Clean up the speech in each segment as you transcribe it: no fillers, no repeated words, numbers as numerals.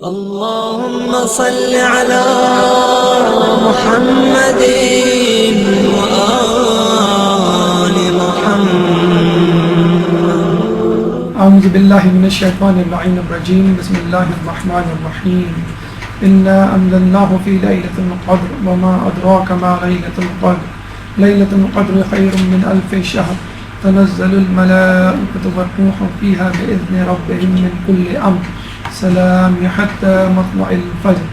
اللهم صل على محمد وآل محمد. اعوذ باللہ من الشیطان اللعین الرجیم. بسم اللہ الرحمن الرحیم. انا انزلناہ فی لیلۃ القدر وما ادراک ما لیلۃ القدر. لیلۃ القدر خیر من الف شہر. تنزل الملائکۃ والروح فیہا بإذن ربہم من کل امر. سلام حتى مطلع الفجر.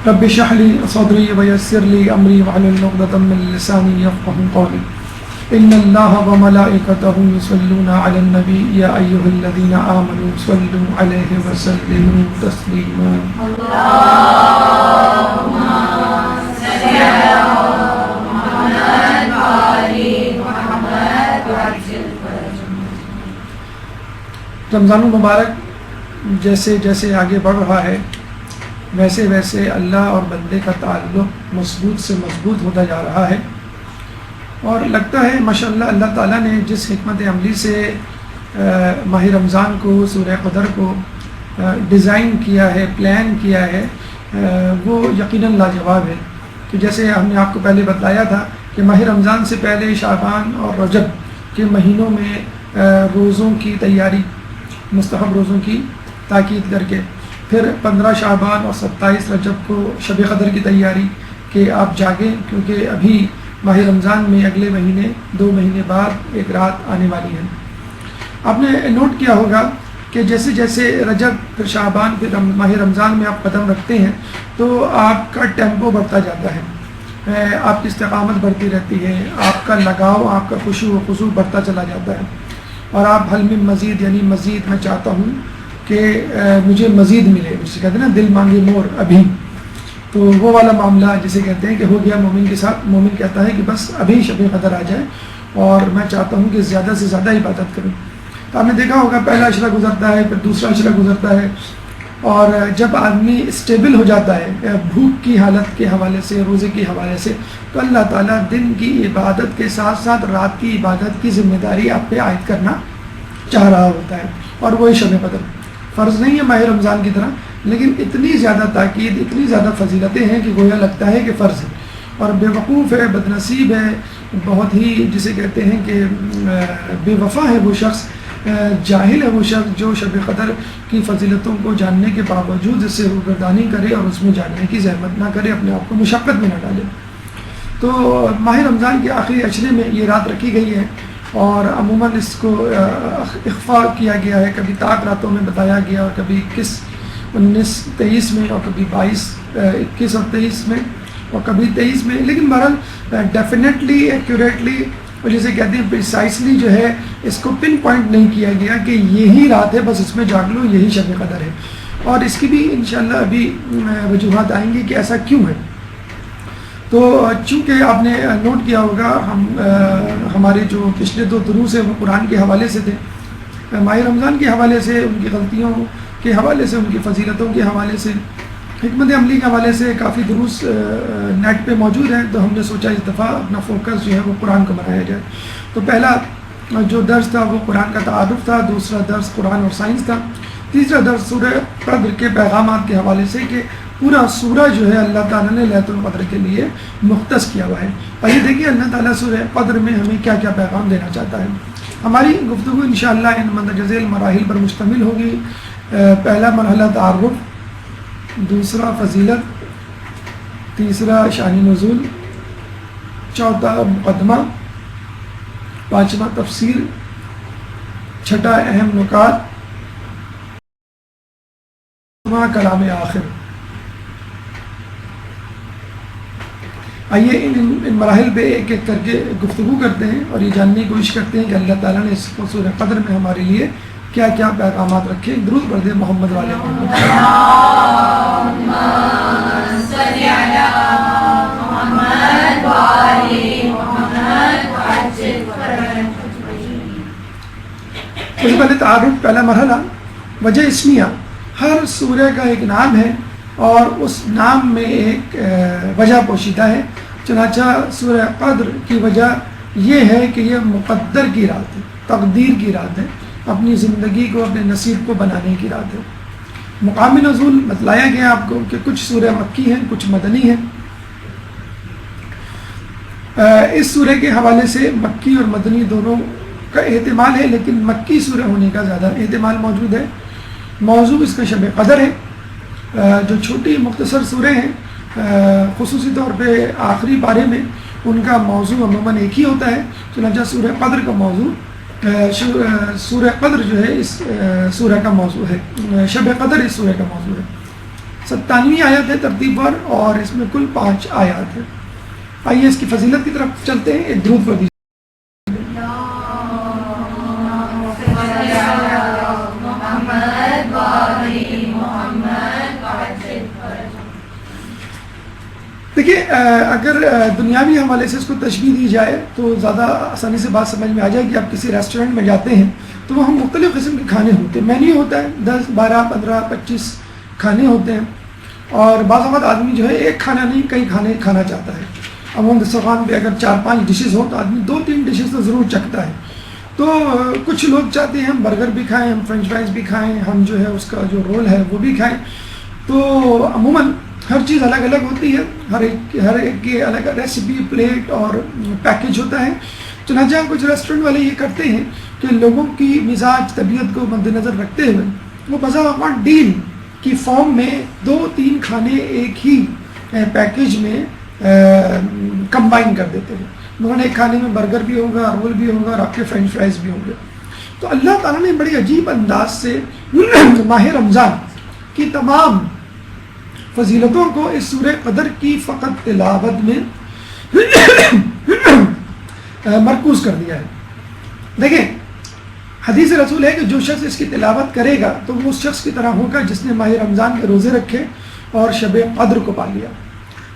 رب اشرح لي صدري ويسر لي امري واحلل عقدة من لساني يفقهوا قولي. ان الله وملائكته يصلون على النبي يا ايها الذين امنوا صلوا عليه وسلموا تسليما. اللهم صل على محمد وآل محمد وعجل فرجهم. رمضان المبارک جیسے جیسے آگے بڑھ رہا ہے ویسے ویسے اللہ اور بندے کا تعلق مضبوط سے مضبوط ہوتا جا رہا ہے، اور لگتا ہے ماشاءاللہ اللہ تعالیٰ نے جس حکمت عملی سے ماہ رمضان کو، سورہ قدر کو ڈیزائن کیا ہے، پلان کیا ہے، وہ یقیناً لاجواب ہے. تو جیسے ہم نے آپ کو پہلے بتایا تھا کہ ماہ رمضان سے پہلے شعبان اور رجب کے مہینوں میں روزوں کی تیاری، مستحب روزوں کی تاکید کر کے، پھر 15 شعبان اور 27 رجب کو شب قدر کی تیاری کہ آپ جاگیں، کیونکہ ابھی ماہ رمضان میں اگلے مہینے 2 مہینے بعد ایک رات آنے والی ہے. آپ نے نوٹ کیا ہوگا کہ جیسے جیسے رجب پھر شعبان پھر ماہ رمضان میں آپ قدم رکھتے ہیں تو آپ کا ٹیمپو بڑھتا جاتا ہے، آپ کی استقامت بڑھتی رہتی ہے، آپ کا لگاؤ، آپ کا خشوع و خضوع بڑھتا چلا جاتا ہے، اور آپ حل من مزید یعنی مزید میں چاہتا ہوں کہ مجھے مزید ملے، جسے کہتے ہیں نا دل مانگے مور ابھی، تو وہ والا معاملہ جسے کہتے ہیں کہ ہو گیا مومن کے ساتھ. مومن کہتا ہے کہ بس ابھی شب قدر آ جائے اور میں چاہتا ہوں کہ زیادہ سے زیادہ عبادت کروں. تو آپ نے دیکھا ہوگا پہلا عشرہ گزرتا ہے، پھر دوسرا عشرہ گزرتا ہے، اور جب آدمی اسٹیبل ہو جاتا ہے بھوک کی حالت کے حوالے سے، روزے کے حوالے سے، تو اللہ تعالیٰ دن کی عبادت کے ساتھ ساتھ رات کی عبادت کی ذمہ داری آپ پہ عائد کرنا چاہ رہا ہوتا ہے، اور وہی شب قدر. فرض نہیں ہے ماہ رمضان کی طرح، لیکن اتنی زیادہ تاکید، اتنی زیادہ فضیلتیں ہیں کہ گویا لگتا ہے کہ فرض ہے. اور بے وقوف ہے، بد نصیب ہے، بہت ہی جسے کہتے ہیں کہ بے وفا ہے وہ شخص، جاہل ہے وہ شخص جو شب قدر کی فضیلتوں کو جاننے کے باوجود اس سے روگردانی کرے اور اس میں جاننے کی زحمت نہ کرے، اپنے آپ کو مشقت میں نہ ڈالے. تو ماہ رمضان کے آخری عشرے میں یہ رات رکھی گئی ہے، اور عموماً اس کو اخفا کیا گیا ہے، کبھی طاق راتوں میں بتایا گیا، اور کبھی 21، 19، 23 میں، اور کبھی 22، 21 اور 23 میں، اور کبھی 23 میں. لیکن بہرحال ڈیفینیٹلی، ایکوریٹلی، اور جسے کہتے ہیں پریسائسلی جو ہے اس کو پن پوائنٹ نہیں کیا گیا کہ یہی رات ہے، بس اس میں جاگ لو، یہی شب قدر ہے. اور اس کی بھی انشاءاللہ ابھی وجوہات آئیں گی کہ ایسا کیوں ہے. تو چونکہ آپ نے نوٹ کیا ہوگا ہمارے جو پچھلے 2 دروس ہیں وہ قرآن کے حوالے سے تھے، ماہ رمضان کے حوالے سے، ان کی غلطیوں کے حوالے سے، ان کی فضیلتوں کے حوالے سے، حکمت عملی کے حوالے سے کافی دروس نیٹ پہ موجود ہیں. تو ہم نے سوچا اس دفعہ اپنا فوکس جو ہے وہ قرآن کو بنایا جائے. تو پہلا جو درس تھا وہ قرآن کا تعارف تھا، دوسرا درس قرآن اور سائنس تھا، تیسرا درس سورہ قدر کے پیغامات کے حوالے سے کہ پورا سورہ جو ہے اللہ تعالیٰ نے لیلۃ القدر کے لیے مختص کیا ہوا ہے. اور یہ دیکھیے اللہ تعالیٰ سورہ قدر میں ہمیں کیا کیا پیغام دینا چاہتا ہے. ہماری گفتگو انشاءاللہ ان مندرجہ ذیل مراحل پر مشتمل ہوگی. پہلا مرحلہ تعارف، دوسرا فضیلت، تیسرا شان نزول، چوتھا مقدمہ، پانچواں تفسیر، چھٹا اہم نکات، کلام آخر. آئیے ان مراحل پہ ایک ایک کر کے گفتگو کرتے ہیں اور یہ جاننے کی کوشش کرتے ہیں کہ اللہ تعالیٰ نے اس سورہ قدر میں ہمارے لیے کیا کیا پیغامات رکھے. درود پڑھ دیں محمد والے محمد. اللهم صل على محمد وآل محمد وعجل فرجهم. اس سے پہلے تعارف، پہلا مرحلہ وجہ اسمیہ. ہر سورہ کا ایک نام ہے اور اس نام میں ایک وجہ پوشیدہ ہے. چنانچہ سورہ قدر کی وجہ یہ ہے کہ یہ مقدر کی رات ہے، تقدیر کی رات ہے، اپنی زندگی کو، اپنے نصیب کو بنانے کی رات ہے. مقامی نزول بتلایا گیا آپ کو کہ کچھ سورہ مکی ہیں کچھ مدنی ہیں. اس سورہ کے حوالے سے مکی اور مدنی دونوں کا احتمال ہے، لیکن مکی سورہ ہونے کا زیادہ احتمال موجود ہے. موضوع اس کا شب قدر ہے. جو چھوٹی مختصر سورہ ہیں خصوصی طور پہ آخری پارے میں ان کا موضوع عموماً ایک ہی ہوتا ہے. چنانچہ سورہ قدر کا موضوع سورہ قدر جو ہے اس سورہ کا موضوع ہے. شب قدر اس سورہ کا موضوع ہے. 97 آیات ہے ترتیب پر اور اس میں کل 5 آیات ہیں. آئیے اس کی فضیلت کی طرف چلتے ہیں. ایک درود پڑھ دیجیے. دیکھیے اگر دنیاوی حوالے سے اس کو تشبیہ دی جائے تو زیادہ آسانی سے بات سمجھ میں آ جائے کہ آپ کسی ریسٹورنٹ میں جاتے ہیں تو وہاں مختلف قسم کے کھانے ہوتے ہیں. مینیو ہوتا ہے 10 12 15 25 کھانے ہوتے ہیں اور بعض اوقات آدمی جو ہے ایک کھانا نہیں کئی کھانے کھانا چاہتا ہے. عموماً دسترخوان پہ اگر 4-5 ڈشز ہوں تو آدمی 2-3 ڈشز تو ضرور چکھتا ہے. تو کچھ لوگ چاہتے ہیں ہم برگر بھی کھائیں ہم فرینچ فرائز بھی کھائیں ہم جو ہے اس کا جو رول ہے وہ بھی کھائیں. تو عموماً ہر چیز الگ الگ ہوتی ہے. ہر ایک کے الگ ریسیپی پلیٹ اور پیکج ہوتا ہے. چنانچہ کچھ ریسٹورنٹ والے یہ کرتے ہیں کہ لوگوں کی مزاج طبیعت کو مد نظر رکھتے ہوئے وہ بسا اوقات ڈیل کی فارم میں 2-3 کھانے ایک ہی پیکج میں کمبائن کر دیتے ہیں. انہوں نے ایک کھانے میں برگر بھی ہوگا رول بھی ہوگا اور آپ کے فرینچ فرائز بھی ہوں گے. تو اللہ تعالیٰ نے بڑی عجیب انداز سے ماہ رمضان کی تمام فضیلتوں کو اس سورہ قدر کی فقط تلاوت میں مرکوز کر دیا ہے. دیکھیں حدیث رسول ہے کہ جو شخص اس کی تلاوت کرے گا تو وہ اس شخص کی طرح ہوگا جس نے ماہ رمضان کے روزے رکھے اور شب قدر کو پا لیا.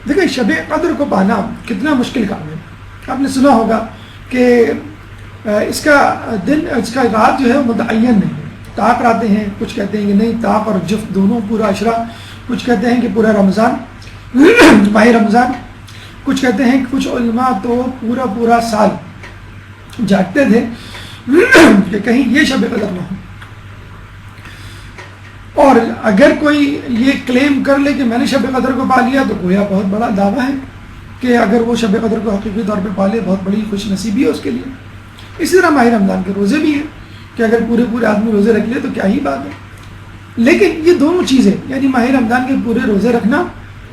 دیکھیں شب قدر کو پانا کتنا مشکل کام ہے. آپ نے سنا ہوگا کہ اس کا رات جو ہے متعین نہیں ہے. طاق راتیں ہیں کچھ کہتے ہیں کہ نہیں طاق اور جفت دونوں پورا عشرہ. کچھ کہتے ہیں کہ پورا رمضان ماہ رمضان. کچھ کہتے ہیں کہ کچھ علماء تو پورا سال جاگتے تھے کہ کہیں یہ شب قدر نہ ہو. اور اگر کوئی یہ کلیم کر لے کہ میں نے شب قدر کو پا لیا تو گویا بہت بڑا دعویٰ ہے کہ اگر وہ شب قدر کو حقیقی طور پہ پا لے بہت بڑی خوش نصیبی ہے اس کے لیے. اسی طرح ماہ رمضان کے روزے بھی ہیں کہ اگر پورے آدمی روزے رکھ لے تو کیا ہی بات ہے. لیکن یہ دونوں چیزیں یعنی ماہ رمضان کے پورے روزے رکھنا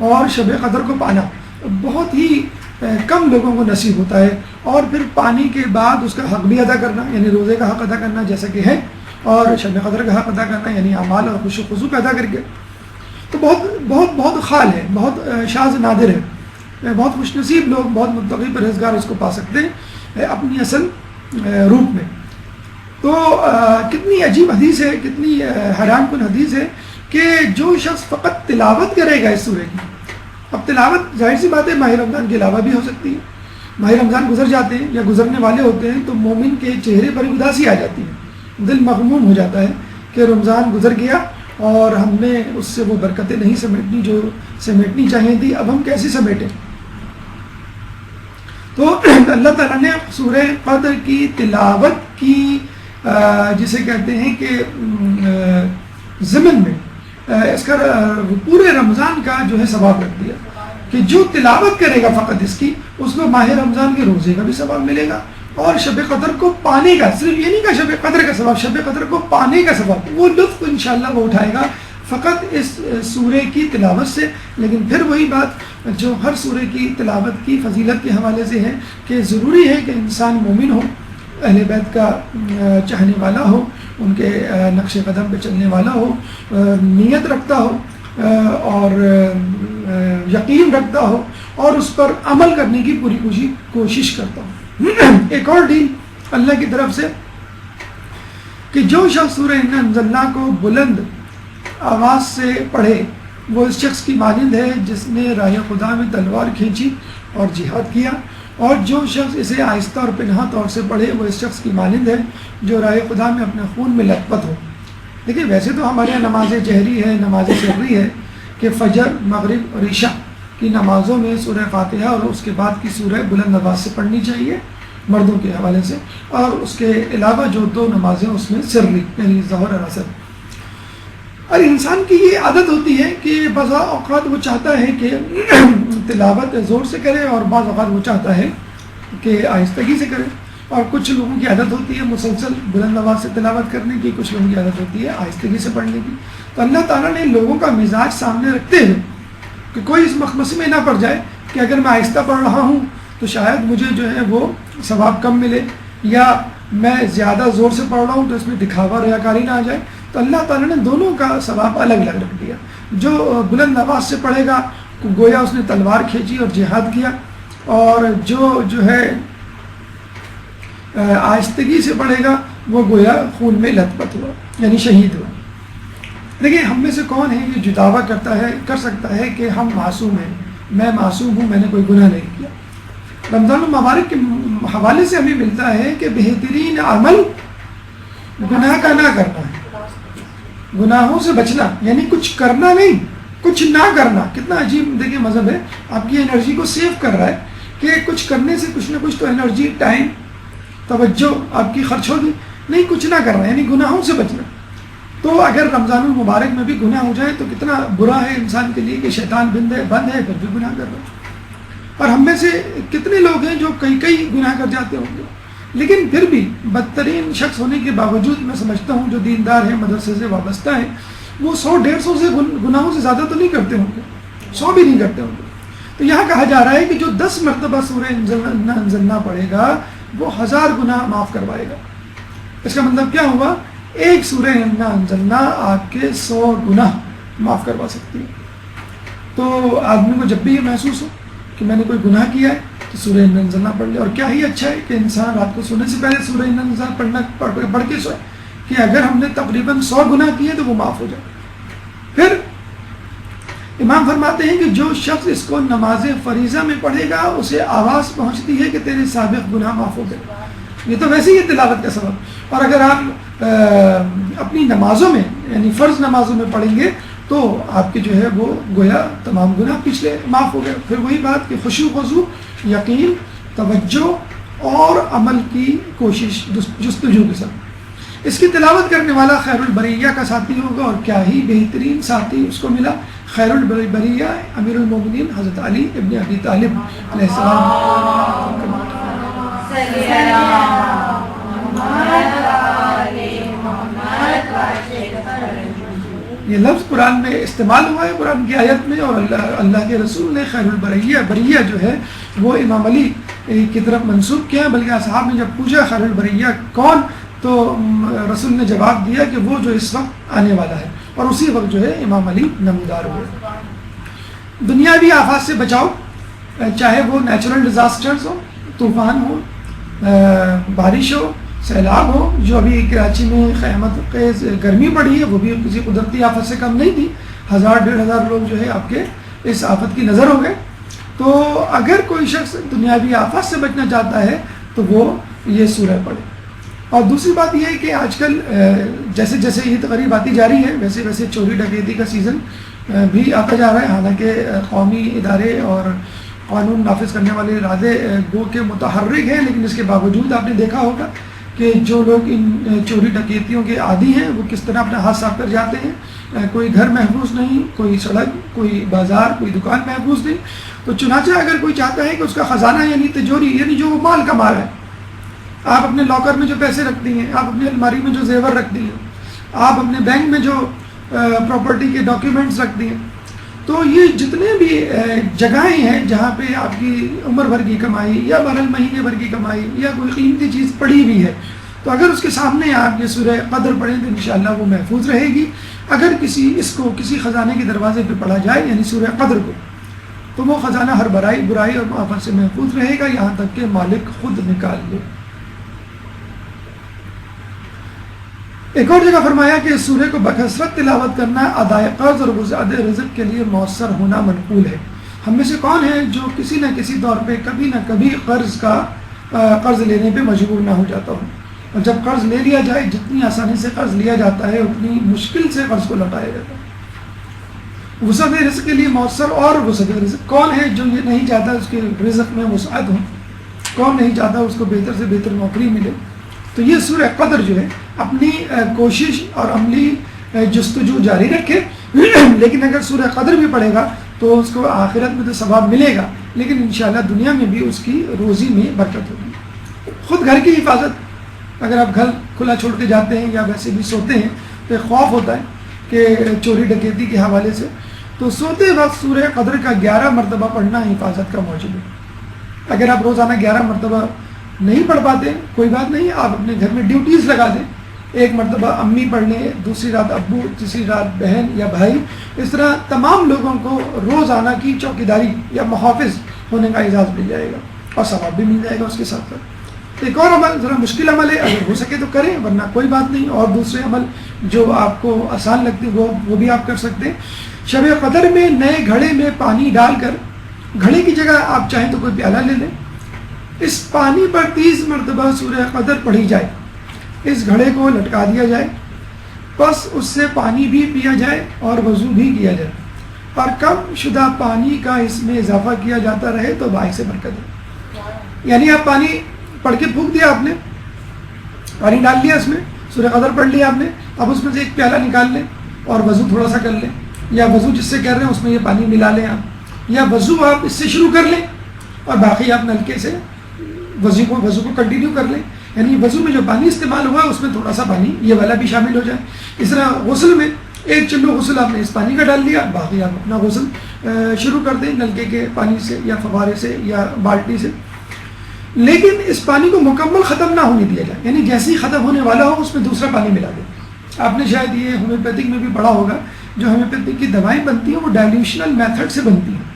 اور شب قدر کو پانا بہت ہی کم لوگوں کو نصیب ہوتا ہے. اور پھر پانی کے بعد اس کا حق بھی ادا کرنا یعنی روزے کا حق ادا کرنا جیسا کہ ہے اور شب قدر کا حق ادا کرنا یعنی اعمال اور خوش و خضوع پیدا کر کے تو بہت خال ہے بہت شاذ نادر ہے. بہت خوش نصیب لوگ بہت متقی پرہیزگار اس کو پا سکتے ہیں اپنی اصل روپ میں. تو کتنی عجیب حدیث ہے کتنی حیران کن حدیث ہے کہ جو شخص فقط تلاوت کرے گا اس سورہ کی. اب تلاوت ظاہر سی بات ہے ماہ رمضان کے علاوہ بھی ہو سکتی ہے. ماہ رمضان گزر جاتے ہیں یا گزرنے والے ہوتے ہیں تو مومن کے چہرے پر اداسی آ جاتی ہے. دل مغموم ہو جاتا ہے کہ رمضان گزر گیا اور ہم نے اس سے وہ برکتیں نہیں سمیٹنی جو سمیٹنی چاہیے تھی. اب ہم کیسے سمیٹیں. تو اللہ تعالیٰ نے سورہ قدر کی تلاوت کی جسے کہتے ہیں کہ ضمن میں اس کا پورے رمضان کا جو ہے ثواب رکھ دیا کہ جو تلاوت کرے گا فقط اس کی اس کو ماہ رمضان کے روزے کا بھی ثواب ملے گا اور شب قدر کو پانے کا صرف یہ نہیں کہ شب قدر کا ثواب شب قدر کو پانے کا ثواب وہ لطف انشاءاللہ وہ اٹھائے گا فقط اس سورہ کی تلاوت سے. لیکن پھر وہی بات جو ہر سورہ کی تلاوت کی فضیلت کے حوالے سے ہے کہ ضروری ہے کہ انسان مومن ہو اہل بیت کا چاہنے والا ہو ان کے نقش قدم پہ چلنے والا ہو نیت رکھتا ہو اور یقین رکھتا ہو اور اس پر عمل کرنے کی پوری کوشش کرتا ہو. ایک اور ڈیل اللہ کی طرف سے کہ جو شخص سورہ انا انزلنا کو بلند آواز سے پڑھے وہ اس شخص کی مانند ہے جس نے راہ خدا میں تلوار کھینچی اور جہاد کیا اور جو شخص اسے آہستہ اور پنہا طور سے پڑھے وہ اس شخص کی مانند ہے جو راہ خدا میں اپنے خون میں لت پت ہو. دیکھیے ویسے تو ہمارے یہاں نماز جہری ہے نماز سری ہے کہ فجر مغرب اور عشاء کی نمازوں میں سورہ فاتحہ اور اس کے بعد کی سورہ بلند آواز سے پڑھنی چاہیے مردوں کے حوالے سے اور اس کے علاوہ جو 2 نمازیں اس میں سری یعنی ظہر اور عصر. اور انسان کی یہ عادت ہوتی ہے کہ بعض اوقات وہ چاہتا ہے کہ تلاوت زور سے کرے اور بعض اوقات وہ چاہتا ہے کہ آہستگی سے کرے، اور کچھ لوگوں کی عادت ہوتی ہے مسلسل بلند آواز سے تلاوت کرنے کی، کچھ لوگوں کی عادت ہوتی ہے آہستگی سے پڑھنے کی۔ تو اللہ تعالیٰ نے لوگوں کا مزاج سامنے رکھتے ہوئے کہ کوئی اس مخمصے میں نہ پڑ جائے کہ اگر میں آہستہ پڑھ رہا ہوں تو شاید مجھے جو ہے وہ ثواب کم ملے، یا میں زیادہ زور سے پڑھ رہا ہوں تو اس میں دکھاوا ریاکاری نہ آ جائے۔ تو اللہ تعالیٰ نے دونوں کا ثواب الگ الگ رکھ دیا۔ جو بلند آواز سے پڑھے گا گویا اس نے تلوار کھینچی اور جہاد کیا، اور جو ہے آہستگی سے پڑھے گا وہ گویا خون میں لت پت ہوا، یعنی شہید ہوا۔ دیکھیں ہم میں سے کون ہے یہ دعویٰ کر سکتا ہے کہ ہم معصوم ہیں، میں معصوم ہوں، میں نے کوئی گناہ نہیں کیا۔ رمضان المبارک کے حوالے سے ہمیں ملتا ہے کہ بہترین عمل گناہ کا نہ کرنا ہے، گناہوں سے بچنا، یعنی کچھ کرنا نہیں، کچھ نہ کرنا۔ کتنا عجیب دیکھیں مذہب ہے، آپ کی انرجی کو سیو کر رہا ہے کہ کچھ کرنے سے کچھ نہ کچھ تو انرجی، ٹائم، توجہ آپ کی خرچ ہوگی، نہیں کچھ نہ کرنا، یعنی گناہوں سے بچنا۔ تو اگر رمضان المبارک میں بھی گناہ ہو جائے تو کتنا برا ہے انسان کے لیے کہ شیطان بند ہے پھر بھی گناہ کر رہا ہے۔ اور ہم میں سے کتنے لوگ ہیں جو کئی گناہ کر جاتے ہوں گے، لیکن پھر بھی بدترین شخص ہونے کے باوجود میں سمجھتا ہوں جو دیندار ہیں، مدرسے سے وابستہ ہیں، وہ 100-150 سے گناہوں سے زیادہ تو نہیں کرتے ہوں گے، 100 بھی نہیں کرتے ہوں گے۔ تو یہاں کہا جا رہا ہے کہ جو 10 مرتبہ سورہ انزلنا پڑھے گا وہ 1000 گناہ معاف کروائے گا۔ اس کا مطلب کیا ہوا؟ ایک سورہ انزلنا آپ کے 100 گناہ معاف کروا سکتی ہے۔ تو آدمی کو جب بھی یہ محسوس ہو کہ میں نے کوئی گناہ کیا ہے تو سورہ انزلنا پڑھ لے، اور کیا ہی اچھا ہے کہ انسان رات کو سونے سے پہلے سورہ انزلنا پڑھ کے سوئے کہ اگر ہم نے تقریباً 100 گناہ کیے تو وہ معاف ہو جائے۔ پھر امام فرماتے ہیں کہ جو شخص اس کو نماز فریضہ میں پڑھے گا اسے آواز پہنچتی ہے کہ تیرے سابق گناہ معاف ہو گئے۔ یہ تو ویسے ہی تلاوت کا سبب۔ اور اگر آپ اپنی نمازوں میں یعنی فرض نمازوں میں پڑھیں گے تو آپ کے جو ہے وہ گویا تمام گناہ پچھلے معاف ہو گئے۔ پھر وہی بات کہ خشوع خضوع، یقین، توجہ اور عمل کی کوشش، جستجو کے ساتھ۔ اس کی تلاوت کرنے والا خیر البریہ کا ساتھی ہوگا، اور کیا ہی بہترین ساتھی اس کو ملا، خیر البریہ امیر المومنین حضرت علی ابن ابی طالب علیہ السلام۔ یہ لفظ قرآن میں استعمال ہوا ہے، قرآن کی آیت میں، اور اللہ کے رسول نے خیر البریہ، بریہ جو ہے وہ امام علی کی طرف منسوب کیا، بلکہ اصحاب نے جب پوچھا خیر البریہ کون، تو رسول نے جواب دیا کہ وہ جو اس وقت آنے والا ہے، اور اسی وقت جو ہے امام علی نمودار ہوئے۔ دنیاوی آفات سے بچاؤ، چاہے وہ نیچرل ڈیزاسٹرز ہو، طوفان ہو، بارش ہو، سیلاب ہو، جو ابھی کراچی میں قیامت خیز گرمی پڑی ہے وہ بھی کسی قدرتی آفت سے کم نہیں تھی، 1000-1500 لوگ جو ہے آپ کے اس آفت کی نظر ہو گئے۔ تو اگر کوئی شخص دنیاوی آفات سے بچنا چاہتا ہے تو وہ یہ سورہ پڑھے۔ اور دوسری بات یہ ہے کہ آج کل جیسے جیسے عید قریب آتی جا رہی ہے ویسے ویسے چوری ڈکیتی کا سیزن بھی آتا جا رہا ہے، حالانکہ قومی ادارے اور قانون نافذ کرنے والے ارادے گو کے متحرک ہیں، لیکن اس کے باوجود آپ نے دیکھا ہوگا کہ جو لوگ ان چوری ڈکیتیوں کے عادی ہیں وہ کس طرح اپنا ہاتھ صاف کر جاتے ہیں۔ کوئی گھر محفوظ نہیں، کوئی سڑک، کوئی بازار، کوئی دکان محفوظ نہیں۔ تو چنانچہ اگر کوئی چاہتا ہے کہ اس کا خزانہ یعنی تجوری، یعنی جو وہ مال کما رہا ہے، آپ اپنے لاکر میں جو پیسے رکھتی ہیں، آپ اپنی الماری میں جو زیور رکھتی ہیں، آپ اپنے بینک میں جو پراپرٹی کے ڈاکیومنٹس رکھتی ہیں، تو یہ جتنے بھی جگہیں ہیں جہاں پہ آپ کی عمر بھر کی کمائی یا بہرحال مہینے بھر کی کمائی یا کوئی قیمتی چیز پڑی ہوئی ہے، تو اگر اس کے سامنے آپ یہ سورہ قدر پڑھیں تو انشاءاللہ وہ محفوظ رہے گی۔ اگر اس کو کسی خزانے کے دروازے پہ پڑھا جائے یعنی سورہ قدر کو، تو وہ خزانہ ہر برائی اور آفت سے محفوظ رہے گا، یہاں تک کہ مالک خود نکال لے۔ ایک اور جگہ فرمایا کہ اس سورہ کو بکثرت تلاوت کرنا ادائے قرض اور وزاد رزق کے لیے مؤثر ہونا منقول ہے۔ ہم میں سے کون ہے جو کسی نہ کسی طور پہ کبھی نہ کبھی قرض لینے پہ مجبور نہ ہو جاتا ہو، اور جب قرض لے لیا جائے جتنی آسانی سے قرض لیا جاتا ہے اتنی مشکل سے قرض کو لوٹایا جاتا ہے۔ وسعت رزق کے لیے مؤثر، اور وسعت رزق کون ہے جو یہ نہیں چاہتا اس کے رزق میں وسعت ہو، کون نہیں چاہتا اس کو بہتر سے بہتر نوکری ملے۔ تو یہ سورہ قدر جو ہے اپنی کوشش اور عملی جستجو جاری رکھے لیکن اگر سورہ قدر بھی پڑھے گا تو اس کو آخرت میں تو ثواب ملے گا، لیکن انشاءاللہ دنیا میں بھی اس کی روزی میں برکت ہوگی۔ خود گھر کی حفاظت، اگر آپ گھر کھلا چھوڑ کے جاتے ہیں یا ویسے بھی سوتے ہیں تو خوف ہوتا ہے کہ چوری ڈکیتی کے حوالے سے، تو سوتے وقت سورہ قدر کا 11 مرتبہ پڑھنا حفاظت کا موجب ہے۔ اگر آپ روزانہ 11 مرتبہ نہیں پڑھ پاتے کوئی بات نہیں، آپ اپنے گھر میں ڈیوٹیز لگا دیں، ایک مرتبہ امی پڑھ لیں، دوسری رات ابو، تیسری رات بہن یا بھائی، اس طرح تمام لوگوں کو روزانہ کی چوکیداری یا محافظ ہونے کا اعزاز مل جائے گا اور ثواب بھی مل جائے گا اس کے ساتھ ساتھ۔ ایک اور عمل ذرا مشکل عمل ہے، اگر ہو سکے تو کریں ورنہ کوئی بات نہیں، اور دوسرے عمل جو آپ کو آسان لگتے وہ بھی آپ کر سکتے ہیں۔ شب قدر میں نئے گھڑے میں پانی ڈال کر، گھڑے کی جگہ آپ چاہیں تو کوئی پیالہ لے لیں، اس پانی پر 30 مرتبہ سورہ قدر پڑھی جائے، اس گھڑے کو لٹکا دیا جائے، بس اس سے پانی بھی پیا جائے اور وضو بھی کیا جائے، اور کم شدہ پانی کا اس میں اضافہ کیا جاتا رہے تو باعث برکت ہے۔ یعنی آپ پانی پڑھ کے پھونک دیا، آپ نے پانی ڈال لیا، اس میں سورہ قدر پڑھ لیا آپ نے، اب اس میں سے ایک پیالہ نکال لیں اور وضو تھوڑا سا کر لیں، یا وضو جس سے کر رہے ہیں اس میں یہ پانی ملا لیں آپ، یا وضو آپ اس سے شروع کر لیں اور باقی آپ نلکے سے وضو کو کنٹینیو کر لیں، یعنی وضو میں جو پانی استعمال ہوا ہے اس میں تھوڑا سا پانی یہ والا بھی شامل ہو جائے۔ اس طرح غسل میں ایک چلو غسل آپ نے اس پانی کا ڈال دیا، باقی آپ اپنا غسل شروع کر دیں نلکے کے پانی سے یا فوارے سے یا بالٹی سے، لیکن اس پانی کو مکمل ختم نہ ہونے دیا جائے، یعنی جیسے ہی ختم ہونے والا ہو اس میں دوسرا پانی ملا دیں۔ آپ نے شاید یہ ہومیوپیتھک میں بھی پڑھا ہوگا، جو ہومیوپیتھک کی دوائیں بنتی ہیں وہ ڈائلیوشنل میتھڈ سے بنتی ہیں،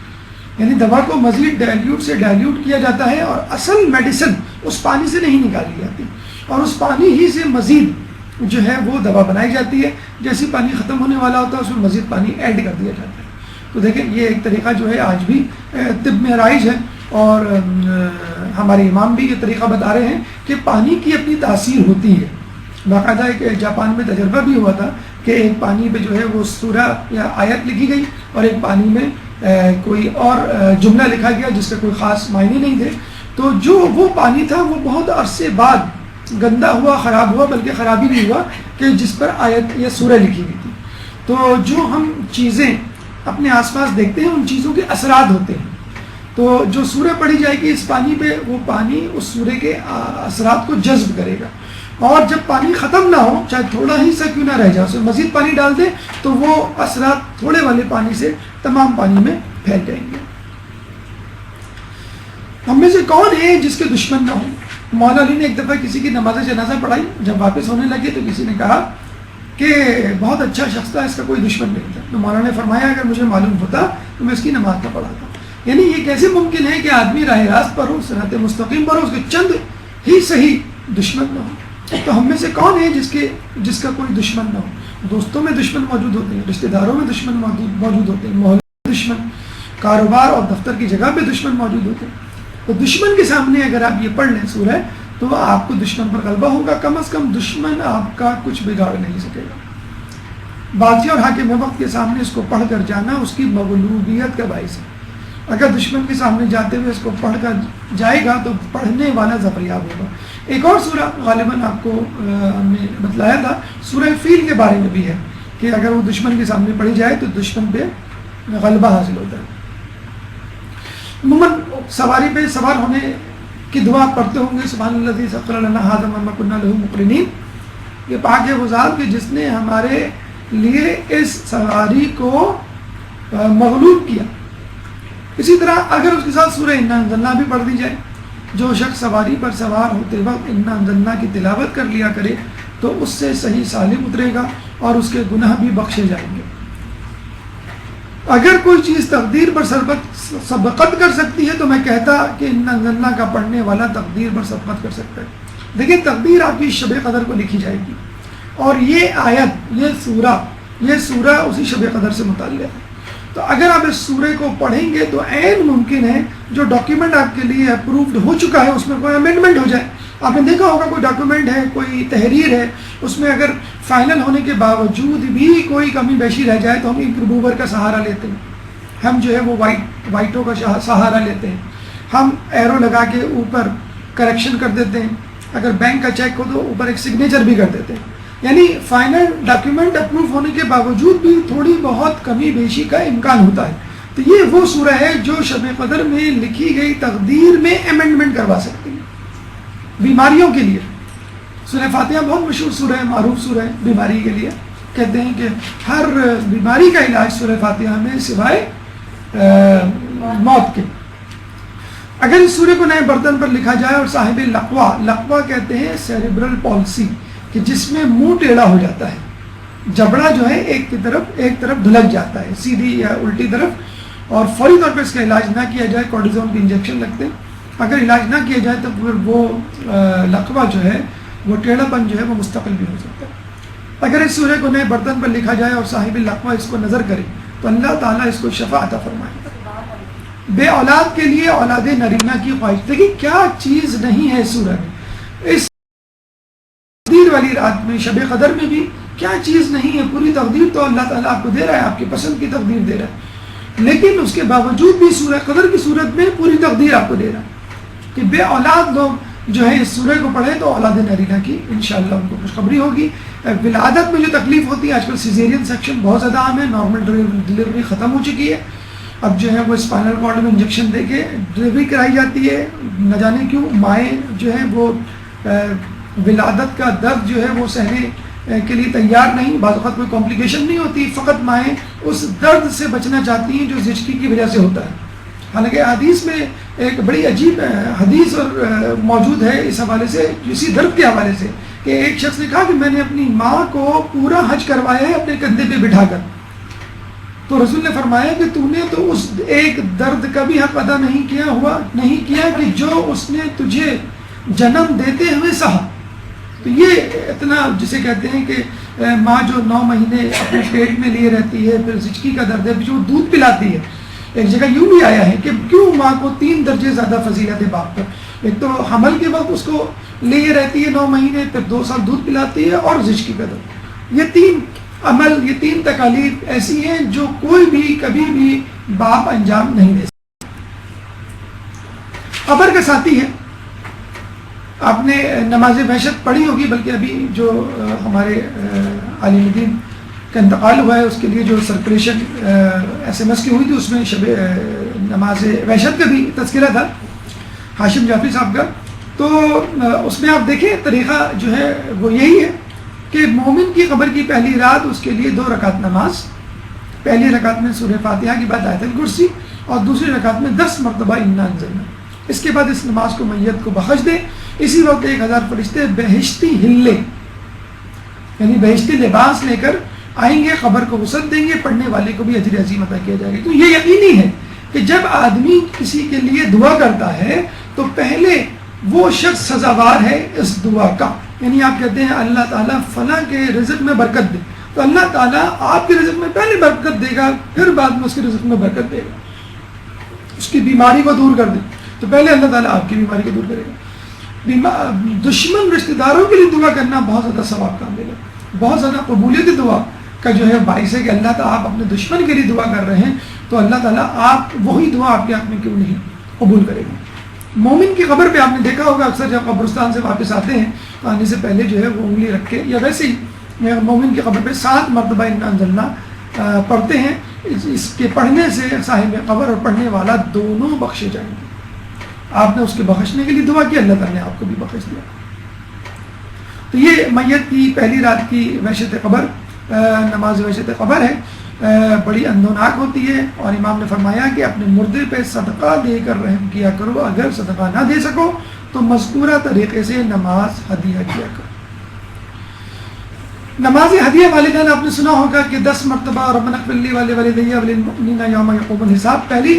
یعنی دوا کو مزید ڈائلیوٹ کیا جاتا ہے اور اصل میڈیسن اس پانی سے نہیں نکالی جاتی، اور اس پانی ہی سے مزید جو ہے وہ دوا بنائی جاتی ہے، جیسے پانی ختم ہونے والا ہوتا ہے اس میں مزید پانی ایڈ کر دیا جاتا ہے۔ تو دیکھیں یہ ایک طریقہ جو ہے آج بھی طب میں رائج ہے، اور ہمارے امام بھی یہ طریقہ بتا رہے ہیں کہ پانی کی اپنی تاثیر ہوتی ہے۔ باقاعدہ ایک جاپان میں تجربہ بھی ہوا تھا کہ ایک پانی پہ جو ہے وہ سورہ یا آیت لکھی گئی اور ایک پانی میں کوئی اور جملہ لکھا گیا جس کا کوئی خاص معنی نہیں تھے، تو جو وہ پانی تھا وہ بہت عرصے بعد گندا ہوا، خراب ہوا، بلکہ خرابی نہیں ہوا کہ جس پر آیت یا سورہ لکھی گئی تھی۔ تو جو ہم چیزیں اپنے آس پاس دیکھتے ہیں ان چیزوں کے اثرات ہوتے ہیں، تو جو سورہ پڑھی جائے گی اس پانی پہ وہ پانی اس سورہ کے اثرات کو جذب کرے گا، اور جب پانی ختم نہ ہو چاہے تھوڑا ہی سا کیوں نہ رہ جائے اس میں مزید پانی ڈال دیں تو وہ اثرات تھوڑے والے پانی سے تمام پانی میں پھیل جائیں گے۔ ہم میں سے کون ہے جس کے دشمن نہ ہوں؟ مولانا علی نے ایک دفعہ کسی کی نماز جنازہ پڑھائی، جب واپس ہونے لگے تو کسی نے کہا کہ بہت اچھا شخص تھا، اس کا کوئی دشمن نہیں تھا۔ تو مولانا نے فرمایا اگر مجھے معلوم ہوتا تو میں اس کی نماز نہ پڑھاتا۔ یعنی یہ کیسے ممکن ہے کہ آدمی راہ راست پر ہو، صراط مستقیم پر ہو، اس کے چند ہی صحیح دشمن نہ ہو؟ تو ہم میں سے کون ہے جس کا کوئی دشمن نہ ہو؟ دوستوں میں دشمن موجود ہوتے ہیں، رشتہ داروں میں دشمن موجود ہوتے ہیں، محلے میں دشمن، کاروبار اور دفتر کی جگہ پہ دشمن موجود ہوتے ہیں۔ تو دشمن کے سامنے اگر آپ یہ پڑھ لیں سورہ تو آپ کو دشمن پر غلبہ ہوگا، کم از کم دشمن آپ کا کچھ بگاڑ نہیں سکے گا۔ باغی اور حاکم وقت کے سامنے اس کو پڑھ کر جانا اس کی مغلوبیت کا باعث ہے۔ اگر دشمن کے سامنے جاتے ہوئے اس کو پڑھ کر جائے گا تو پڑھنے والا ظفریاب ہوگا۔ ایک اور سورہ غالباً آپ کو ہم نے بتلایا تھا، سورہ فیل کے بارے میں بھی ہے کہ اگر وہ دشمن کے سامنے پڑھی جائے تو دشمن پہ غلبہ حاصل ہوتا ہے۔ عموماً سواری پہ سوار ہونے کی دعا پڑھتے ہوں گے، سبحان الذی سخر لنا ھذا وما کنا لہ مقرنین، یہ پاک ہے وہ ذات کہ جس نے ہمارے لیے اس سواری کو مغلوب کیا۔ اسی طرح اگر اس کے ساتھ سورہ انا انزلنا بھی پڑھ دی جائے، جو شخص سواری پر سوار ہوتے وقت انا انزلنا کی تلاوت کر لیا کرے تو اس سے صحیح سالم اترے گا اور اس کے گناہ بھی بخشے جائیں گے۔ اگر کوئی چیز تقدیر پر سبقت کر سکتی ہے تو میں کہتا کہ انا انزلنا کا پڑھنے والا تقدیر پر سبقت کر سکتا ہے۔ دیکھیں تقدیر آپ کی شب قدر کو لکھی جائے گی، اور یہ آیت یہ سورہ اسی شب قدر سے متعلق ہے۔ تو اگر آپ اس سورہ کو پڑھیں گے تو عین ممکن ہے جو ڈاکیومنٹ آپ کے لیے اپرووڈ ہو چکا ہے اس میں کوئی امینڈمنٹ ہو جائے۔ آپ نے دیکھا ہوگا کوئی ڈاکیومنٹ ہے، کوئی تحریر ہے، اس میں اگر فائنل ہونے کے باوجود بھی کوئی کمی بیشی رہ جائے تو ہم امپروور کا سہارا لیتے ہیں، ہم جو ہے وہ وائٹوں کا سہارا لیتے ہیں، ہم ایرو لگا کے اوپر کریکشن کر دیتے ہیں، اگر بینک کا چیک ہو تو اوپر ایک سگنیچر بھی کر دیتے ہیں۔ یعنی فائنل ڈاکیومنٹ اپروو ہونے کے باوجود بھی تھوڑی بہت کمی بیشی کا امکان ہوتا ہے. تو یہ وہ سورہ ہے جو شب قدر میں لکھی گئی تقدیر میں امینڈمنٹ کروا سکتی ہے بیماریوں کے لیے. سورہ فاتحہ بہت مشہور سورہ ہے، معروف سورہ ہے بیماری کے لیے. کہتے ہیں کہ ہر بیماری کا علاج سورہ فاتحہ میں سوائے موت کے. اگر اس سورہ کو نئے برتن پر لکھا جائے اور صاحب لقوا کہتے ہیں سیریبرل پالسی، کہ جس میں منہ ٹیڑھا ہو جاتا ہے، جبڑا جو ہے ایک طرف دھلک جاتا ہے سیدھی یا الٹی طرف، اور فوری طور پہ اس کا علاج نہ کیا جائے، کورٹیزون کی انجیکشن لگتے ہیں. اگر علاج نہ کیا جائے تو پھر وہ لقوا جو ہے، وہ ٹیڑھا پن جو ہے وہ مستقل بھی ہو سکتا ہے. اگر اس سورہ کو نئے برتن پر لکھا جائے اور صاحب لقوا اس کو نظر کرے تو اللہ تعالیٰ اس کو شفا عطا فرمائے. بے اولاد کے لیے اولاد نرینہ کی خواہش. دیکھیے کیا چیز نہیں ہے اس سورہ میں. اس تقدیر والی رات میں، شب قدر میں بھی کیا چیز نہیں ہے. پوری تقدیر تو اللہ تعالیٰ آپ کو دے رہا ہے، آپ کی پسند کی تقدیر دے رہا ہے، لیکن اس کے باوجود بھی سورہ قدر کی صورت میں پوری تقدیر آپ کو دے رہا ہے کہ بے اولاد لوگ جو ہے اس سورہ کو پڑھیں تو اولاد نرینہ کی انشاءاللہ ان کو خوشخبری ہوگی. ولادت میں جو تکلیف ہوتی ہے، آج کل سیزیرین سیکشن بہت زیادہ عام ہے، نارمل ڈلیوری ختم ہو چکی ہے. اب جو ہے وہ اسپائنل کارڈ میں انجیکشن دے کے ڈلیوری کرائی جاتی ہے. نہ جانے کیوں مائیں جو ہے وہ ولادت کا درد جو ہے وہ سہنے کے لیے تیار نہیں. بعض اوقات کوئی کمپلیکیشن نہیں ہوتی، فقط مائیں اس درد سے بچنا چاہتی ہیں جو زچگی کی وجہ سے ہوتا ہے. حالانکہ حدیث میں ایک بڑی عجیب حدیث اور موجود ہے اس حوالے سے، اسی درد کے حوالے سے، کہ ایک شخص نے کہا کہ میں نے اپنی ماں کو پورا حج کروایا ہے اپنے کندھے پہ بٹھا کر. تو رسول نے فرمایا کہ تو نے تو اس ایک درد کا بھی حق ادا نہیں کیا کہ جو اس نے تجھے جنم دیتے ہوئے سہا. تو یہ اتنا جسے کہتے ہیں کہ ماں جو 9 مہینے اپنے پیٹ میں لیے رہتی ہے، پھر زچگی کا درد ہے، جو دودھ پلاتی ہے. ایک جگہ یوں بھی آیا ہے کہ کیوں ماں کو 3 درجے زیادہ فضیلت ہے باپ پر. ایک تو حمل کے وقت اس کو لیے رہتی ہے 9 مہینے، پھر 2 سال دودھ پلاتی ہے، اور زچگی کا درد. یہ 3 عمل، یہ 3 تکالیف ایسی ہیں جو کوئی بھی کبھی بھی باپ انجام نہیں دے سکتا. قبر کا ساتھی ہے. آپ نے نماز وحشت پڑھی ہوگی، بلکہ ابھی جو ہمارے عالم دین کا انتقال ہوا ہے اس کے لیے جو سرکولیشن SMS کی ہوئی تھی، اس میں شب نماز وحشت کا بھی تذکرہ تھا ہاشم جعفری صاحب کا. تو اس میں آپ دیکھیں طریقہ جو ہے وہ یہی ہے کہ مومن کی قبر کی پہلی رات اس کے لیے 2 رکعت نماز، پہلی رکعت میں سورہ فاتحہ کے بعد آیت الکرسی، اور دوسری رکعت میں 10 مرتبہ انا انزلنا. اس کے بعد اس نماز کو میت کو بخش دے. اسی وقت 1000 فرشتے بہشتی ہلے، یعنی بہشتی لباس لے کر آئیں گے، قبر کو وسعت دیں گے، پڑھنے والے کو بھی اجر عظیم عطا کیا جائے گا. تو یہ یقینی ہے کہ جب آدمی کسی کے لیے دعا کرتا ہے تو پہلے وہ شخص سزاوار ہے اس دعا کا. یعنی آپ کہتے ہیں اللہ تعالیٰ فلاں کے رزق میں برکت دے، تو اللہ تعالیٰ آپ کے رزق میں پہلے برکت دے گا، پھر بعد میں اس کے رزق میں برکت دے گا. اس کی بیماری کو دور کر دے تو پہلے اللہ تعالیٰ آپ کی بیماری کو دور کرے گا. دشمن رشتہ داروں کے لیے دعا کرنا بہت زیادہ ثواب کا عمل ہے، بہت زیادہ قبولیت دعا کا جو ہے باعث ہے کہ اللہ تعالیٰ آپ اپنے دشمن کے لیے دعا کر رہے ہیں تو اللہ تعالیٰ آپ وہی دعا آپ کے حق میں کیوں نہیں قبول کرے گا. مومن کی قبر پہ آپ نے دیکھا ہوگا اکثر جب قبرستان سے واپس آتے ہیں تو آنے سے پہلے جو ہے وہ انگلی رکھ کے، یا ویسے ہی مومن کی قبر پہ 7 مرتبہ انا انزلنا پڑھتے ہیں. اس کے پڑھنے سے صاحب قبر اور پڑھنے والا دونوں بخشے جائیں گے. آپ نے اس کے بخشنے کے لیے دعا کی، اللہ تعالیٰ نے آپ کو بھی بخش دیا. تو یہ میت کی پہلی رات کی وحشت قبر، نماز وحشت قبر ہے، بڑی اندوناک ہوتی ہے. اور امام نے فرمایا کہ اپنے مردے پہ صدقہ دے کر رحم کیا کرو، اگر صدقہ نہ دے سکو تو مذکورہ طریقے سے نماز ہدیہ کیا کرو. نماز ہدیہ والدین آپ نے سنا ہوگا کہ 10 مرتبہ ربنا اغفر لی ولوالدی وللمؤمنین یوم یقوم الحساب پہلی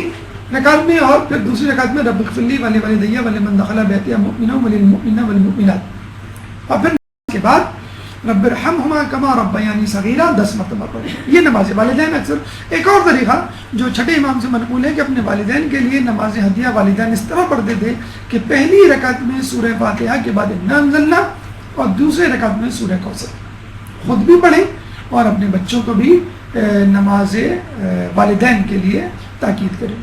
رکعت میں، اور پھر دوسری رکعت میں رب اغفر لی ولوالدی ولمن دخل بیتی مؤمنا وللمؤمنین والمؤمنات، اور پھر کے بعد رب ارحمہما کما ربیانی صغیرا 10 مرتبہ پڑھیں. یہ نماز والدین. اکثر ایک اور طریقہ جو چھٹے امام سے منقول ہے کہ اپنے والدین کے لیے نماز ہدیہ والدین اس طرح پڑھتے تھے کہ پہلی رکعت میں سورہ فاتحہ کے بعد انا انزلنا، اور دوسرے رکعت میں سورہ کوثر. خود بھی پڑھیں اور اپنے بچوں کو بھی نماز والدین کے لیے تاکید کریں.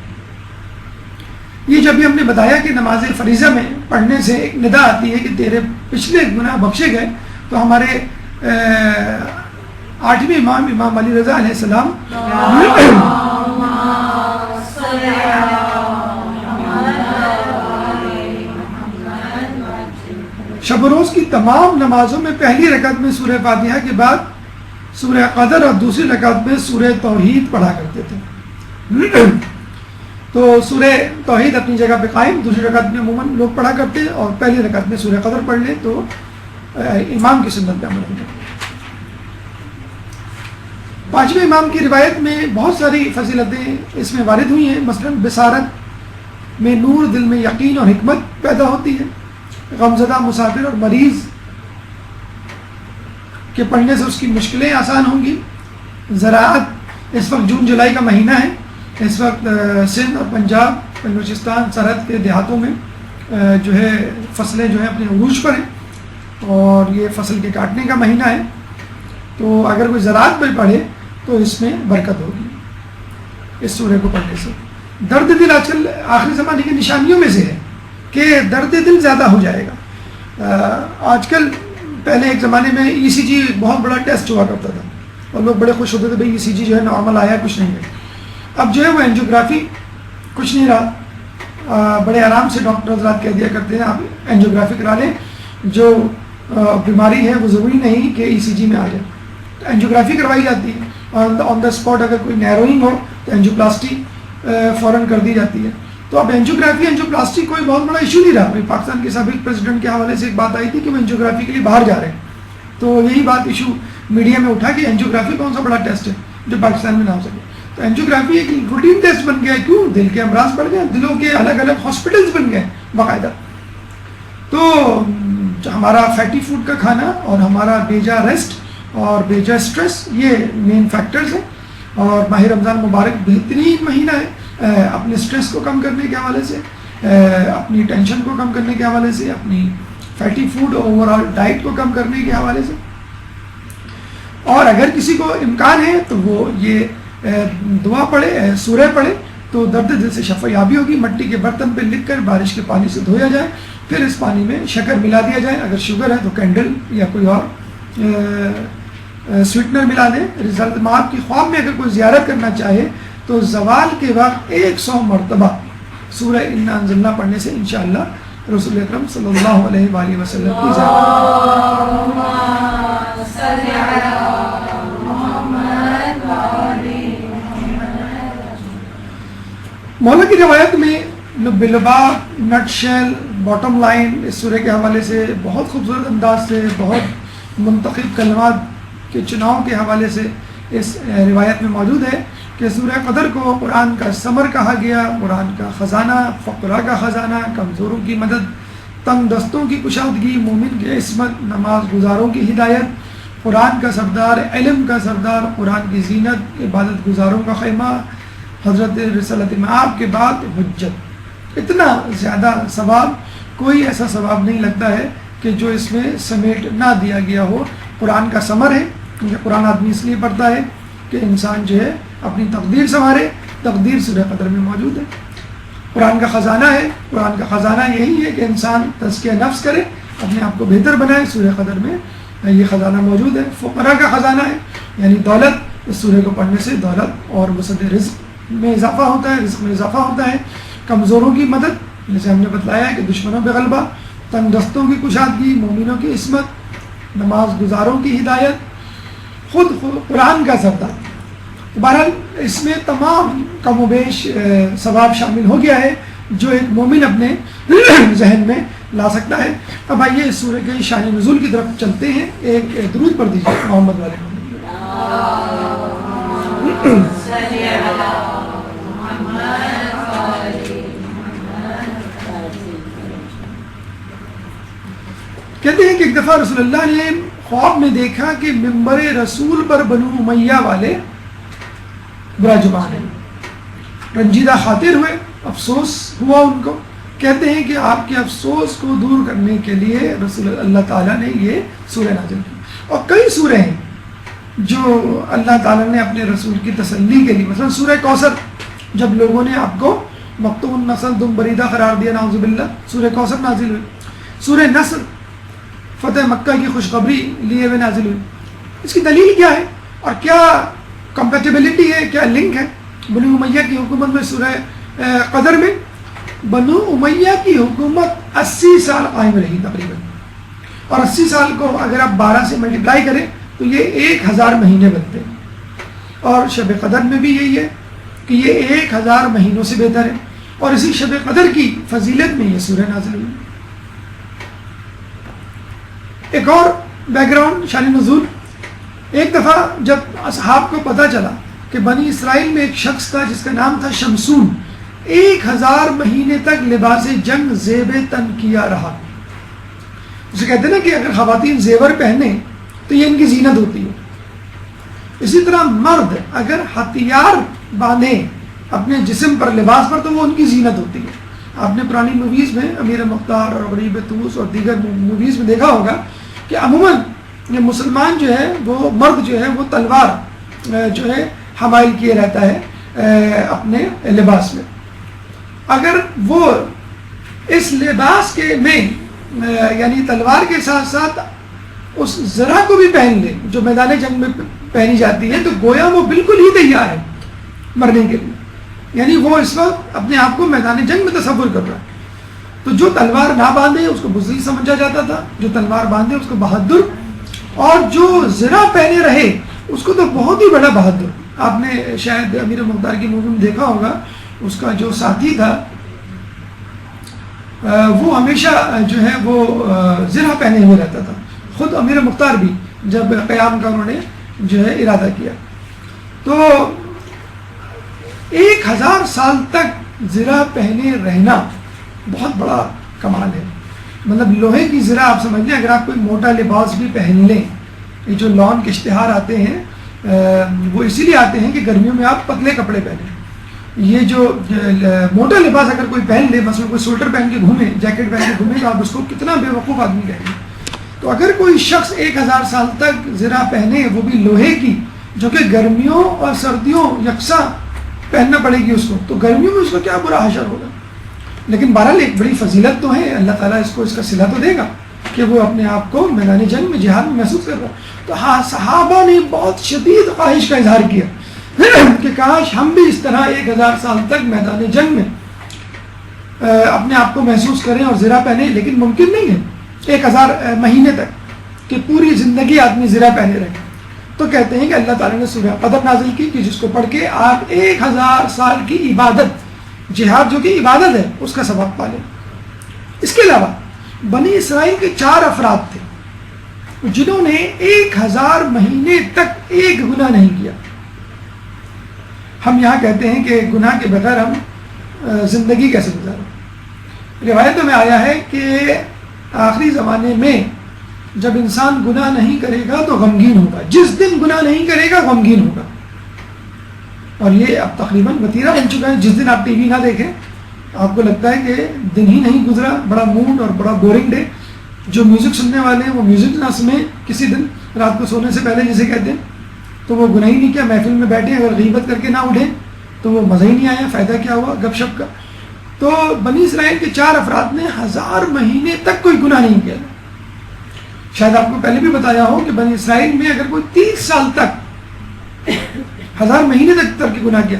یہ جب بھی ہم نے بتایا کہ نماز فریضہ میں پڑھنے سے ایک ندا آتی ہے کہ تیرے پچھلے گناہ بخشے گئے، تو ہمارے آٹھویں امام امام علی رضا علیہ السلام شب و روز کی تمام نمازوں میں پہلی رکعت میں سورہ فاتحہ کے بعد سورہ قدر اور دوسری رکعت میں سورہ توحید پڑھا کرتے تھے. تو سورہ توحید اپنی جگہ پہ قائم، دوسری رکعت میں عموماً لوگ پڑھا کرتے ہیں، اور پہلی رکعت میں سورہ قدر پڑھ لیں تو امام کی سنت پہ عمل ہو جائے. پانچویں امام کی روایت میں بہت ساری فضیلتیں اس میں وارد ہوئی ہیں. مثلا بصارت میں نور، دل میں یقین اور حکمت پیدا ہوتی ہے. غمزدہ مسافر اور مریض کے پڑھنے سے اس کی مشکلیں آسان ہوں گی. زراعت، اس وقت جون جولائی کا مہینہ ہے، اس وقت سندھ اور پنجاب بلوچستان سرحد کے دیہاتوں میں جو ہے فصلیں جو ہیں اپنے عروج پر ہیں، اور یہ فصل کے کاٹنے کا مہینہ ہے. تو اگر کوئی زراعت میں پڑھے تو اس میں برکت ہوگی اس سورہ کو پڑھنے سے. درد دل آج کل آخری زمانے کی نشانیوں میں سے ہے کہ درد دل زیادہ ہو جائے گا. آج کل پہلے ایک زمانے میں ای سی جی بہت بڑا ٹیسٹ ہوا کرتا تھا اور لوگ بڑے خوش ہوتے تھے بھائی ای سی جی جو ہے نارمل آیا، کچھ نہیں ہے. اب جو ہے وہ اینجیوگرافی کچھ نہیں رہا. بڑے آرام سے ڈاکٹر حضرات کہہ دیا کرتے ہیں آپ اینجیوگرافی کرا لیں، جو بیماری ہے وہ ضروری نہیں کہ ای سی جی میں آ جائے. تو اینجیوگرافی کروائی جاتی ہے، آن دا اسپاٹ اگر کوئی نیروئنگ ہو تو اینجیوپلاسٹی فوراً کر دی جاتی ہے. تو اب اینجیوگرافی اینجیوپلاسٹی کوئی بہت بڑا ایشو نہیں رہا. پاکستان کے سابق پریزیڈنٹ کے حوالے سے ایک بات آئی تھی کہ وہ اینجیوگرافی کے لیے باہر جا رہے ہیں، تو یہی بات ایشو میڈیا میں اٹھا کہ اینجیوگرافی کون سا بڑا ٹیسٹ ہے جو پاکستان میں نہ ہو سکے. تو اینجیوگرافی ایک روٹین ٹیسٹ بن گیا ہے. کیوں؟ دل کے امراض بڑھ گئے، دلوں کے الگ الگ ہاسپٹلس بن گئے باقاعدہ. تو ہمارا فیٹی فوڈ کا کھانا اور ہمارا بیجا ریسٹ اور بیجا اسٹریس یہ مین فیکٹرز ہیں. اور ماہ رمضان مبارک بہترین مہینہ ہے اپنے اسٹریس کو کم کرنے کے حوالے سے، اپنی ٹینشن کو کم کرنے کے حوالے سے، اپنی فیٹی فوڈ اور اوور آل ڈائٹ کو کم کرنے کے حوالے سے. اور اگر کسی کو امکان ہے تو وہ یہ دعا پڑھے، سورہ پڑھے تو درد دل سے شفا یابی ہوگی. مٹی کے برتن پہ لکھ کر بارش کے پانی سے دھویا جائے، پھر اس پانی میں شکر ملا دیا جائے. اگر شوگر ہے تو کینڈل یا کوئی اور سویٹنر ملا دیں. رزلٹ آپ کی خواب میں اگر کوئی زیارت کرنا چاہے تو زوال کے وقت 100 مرتبہ سورہ انا انزلنا پڑھنے سے انشاءاللہ رسول اکرم صلی اللہ علیہ وآلہ وسلم کی مولا کی روایت میں بلباب نٹ شیل باٹم لائن اس سورہ کے حوالے سے بہت خوبصورت انداز سے، بہت منتخب کلمات کے چناؤ کے حوالے سے اس روایت میں موجود ہے کہ سورہ قدر کو قرآن کا ثمر کہا گیا، قرآن کا خزانہ، فقراء کا خزانہ، کمزوروں کی مدد، تنگ دستوں کی کشادگی، مومن کی عصمت، نماز گزاروں کی ہدایت، قرآن کا سردار، علم کا سردار، قرآن کی زینت، عبادت گزاروں کا خیمہ، حضرت رسالت مآب کے بعد حجت. اتنا زیادہ ثواب، کوئی ایسا ثواب نہیں لگتا ہے کہ جو اس میں سمیٹ نہ دیا گیا ہو. قرآن کا ثمر ہے، کیونکہ قرآن آدمی اس لیے پڑھتا ہے کہ انسان جو ہے اپنی تقدیر سنوارے. تقدیر سورہ قدر میں موجود ہے. قرآن کا خزانہ ہے، قرآن کا خزانہ یہی ہے کہ انسان تزکیہ نفس کرے، اپنے آپ کو بہتر بنائے. سورہ قدر میں یہ خزانہ موجود ہے. فقراء کا خزانہ ہے، یعنی دولت. اس سورہ کو پڑھنے سے دولت اور وسعت رزق میں اضافہ ہوتا ہے، رزق میں اضافہ ہوتا ہے. کمزوروں کی مدد، جیسے ہم نے بتلایا ہے کہ دشمنوں پہ غلبہ، تنگ دستوں کی کشادگی، مومنوں کی عصمت، نماز گزاروں کی ہدایت، خود قرآن کا سردار. بہرحال اس میں تمام کم و بیش ثواب شامل ہو گیا ہے جو ایک مومن اپنے ذہن میں لا سکتا ہے. اب آئیے اس سورہ کے شان نزول کی طرف چلتے ہیں. ایک درود پڑھ دیجیے محمد والے کہتے ہیں کہ ایک دفعہ رسول اللہ نے خواب میں دیکھا کہ منبر رسول پر بنو امیہ والے براجمان ہیں. رنجیدہ خاطر ہوئے، افسوس ہوا ان کو. کہتے ہیں کہ آپ کے افسوس کو دور کرنے کے لیے رسول اللہ تعالیٰ نے یہ سورہ نازل کی. اور کئی سورہ ہیں جو اللہ تعالیٰ نے اپنے رسول کی تسلی کے لیے، مثلا سورہ کوثر، جب لوگوں نے آپ کو مقطوع النسل دم بریدہ قرار دیا، نعوذ باللہ، سورہ کوثر نازل ہوئی. سورہ نصر فتح مکہ کی خوشخبری لیے ہوئے نازل ہوئی. اس کی دلیل کیا ہے اور کیا کمپیٹیبلٹی ہے, کیا لنک ہے بنو امیہ کی حکومت میں؟ سورہ قدر میں بنو امیہ کی حکومت 80 سال قائم رہی تقریباً, اور 80 سال کو اگر آپ 12 سے ملٹیپلائی کریں تو یہ 1000 مہینے بنتے ہیں. اور شب قدر میں بھی یہی ہے کہ یہ 1000 مہینوں سے بہتر ہے, اور اسی شب قدر کی فضیلت میں یہ سورہ نازل ہوئی. ایک اور بیک گراؤنڈ شان نزول, ایک دفعہ جب اصحاب کو پتہ چلا کہ بنی اسرائیل میں ایک شخص تھا جس کا نام تھا شمسون, 1000 مہینے تک لباس جنگ زیب تن کیا رہا. اسے کہتے ہیں نا کہ اگر خواتین زیور پہنے تو یہ ان کی زینت ہوتی ہے, اسی طرح مرد اگر ہتھیار باندھے اپنے جسم پر, لباس پر, تو وہ ان کی زینت ہوتی ہے. آپ نے پرانی موویز میں امیر مختار اور غریب توس اور دیگر موویز میں دیکھا ہوگا کہ عموماً مسلمان جو ہے وہ مرد جو ہے وہ تلوار جو ہے حمائل کیے رہتا ہے اپنے لباس میں. اگر وہ اس لباس کے میں یعنی تلوار کے ساتھ ساتھ اس زرہ کو بھی پہن لے جو میدان جنگ میں پہنی جاتی ہے, تو گویا وہ بالکل ہی تیار ہے مرنے کے لیے, یعنی وہ اس وقت اپنے آپ کو میدان جنگ میں تصور کر رہا ہے. تو جو تلوار نہ باندھے اس کو بزدل سمجھا جاتا تھا, جو تلوار باندھے اس کو بہادر, اور جو زرہ پہنے رہے اس کو تو بہت ہی بڑا بہادر. آپ نے شاید امیر مختار کی مووی میں دیکھا ہوگا, اس کا جو ساتھی تھا وہ ہمیشہ جو ہے وہ زرہ پہنے ہوئے رہتا تھا. خود امیر مختار بھی جب قیام کا انہوں نے جو ہے ارادہ کیا, تو 1000 سال تک زرہ پہنے رہنا بہت بڑا کمال ہے. مطلب لوہے کی زرہ آپ سمجھ لیں, اگر آپ کوئی موٹا لباس بھی پہن لیں, یہ جو لون کے اشتہار آتے ہیں وہ اسی لیے آتے ہیں کہ گرمیوں میں آپ پتلے کپڑے پہنیں. یہ جو موٹا لباس اگر کوئی پہن لے, مثلا کوئی سویٹر پہن کے گھومے, جیکٹ پہن کے گھومے, تو آپ اس کو کتنا بے وقوف آدمی کہیں گے. تو اگر کوئی شخص 1000 سال تک زرہ پہنے, وہ بھی لوہے کی, جو کہ گرمیوں اور سردیوں یکساں پہننا پڑے گی اس کو, تو گرمیوں میں اس کو کیا برا حشر ہوگا. لیکن بہرحال ایک بڑی فضیلت تو ہے, اللہ تعالیٰ اس کو اس کا صلہ تو دے گا کہ وہ اپنے آپ کو میدان جنگ میں جہاد میں محسوس کر رہا ہے. تو ہاں, صحابہ نے بہت شدید خواہش کا اظہار کیا کہ کاش ہم بھی اس طرح 1000 سال تک میدان جنگ میں اپنے آپ کو محسوس کریں اور زرہ پہنے. لیکن ممکن نہیں ہے 1000 مہینے تک کہ پوری زندگی آدمی زرہ پہنے رہے. تو کہتے ہیں کہ اللہ تعالیٰ نے سورہ قدر نازل کی کہ جس کو پڑھ کے آپ 1000 سال کی عبادت, جہاد جو کہ عبادت ہے, اس کا ثواب پا لیں. اس کے علاوہ بنی اسرائیل کے 4 افراد تھے جنہوں نے 1000 مہینے تک ایک گناہ نہیں کیا. ہم یہاں کہتے ہیں کہ گناہ کے بغیر ہم زندگی کیسے گزاریں. روایتوں میں آیا ہے کہ آخری زمانے میں جب انسان گناہ نہیں کرے گا تو غمگین ہوگا. جس دن گناہ نہیں کرے گا غمگین ہوگا. اور یہ اب تقریباً وتیرہ بن چکا ہے. جس دن آپ ٹی وی نہ دیکھیں آپ کو لگتا ہے کہ دن ہی نہیں گزرا, بڑا موڈ اور بڑا بورنگ ڈے. جو میوزک سننے والے ہیں وہ میوزک نہ سنیں کسی دن رات کو سونے سے پہلے جسے کہتے ہیں, تو وہ گناہ ہی نہیں کیا. محفل میں بیٹھے اگر غیبت کر کے نہ اٹھیں تو وہ مزہ ہی نہیں آیا, فائدہ کیا ہوا گپ شپ کا. تو بنی اسرائیل کے 4 افراد نے 1000 مہینے تک کوئی گناہ نہیں کیا. شاید آپ کو پہلے بھی بتایا ہو کہ بنی اسرائیل میں اگر کوئی 30 سال تک 1000 مہینے تک ترک گناہ کیا,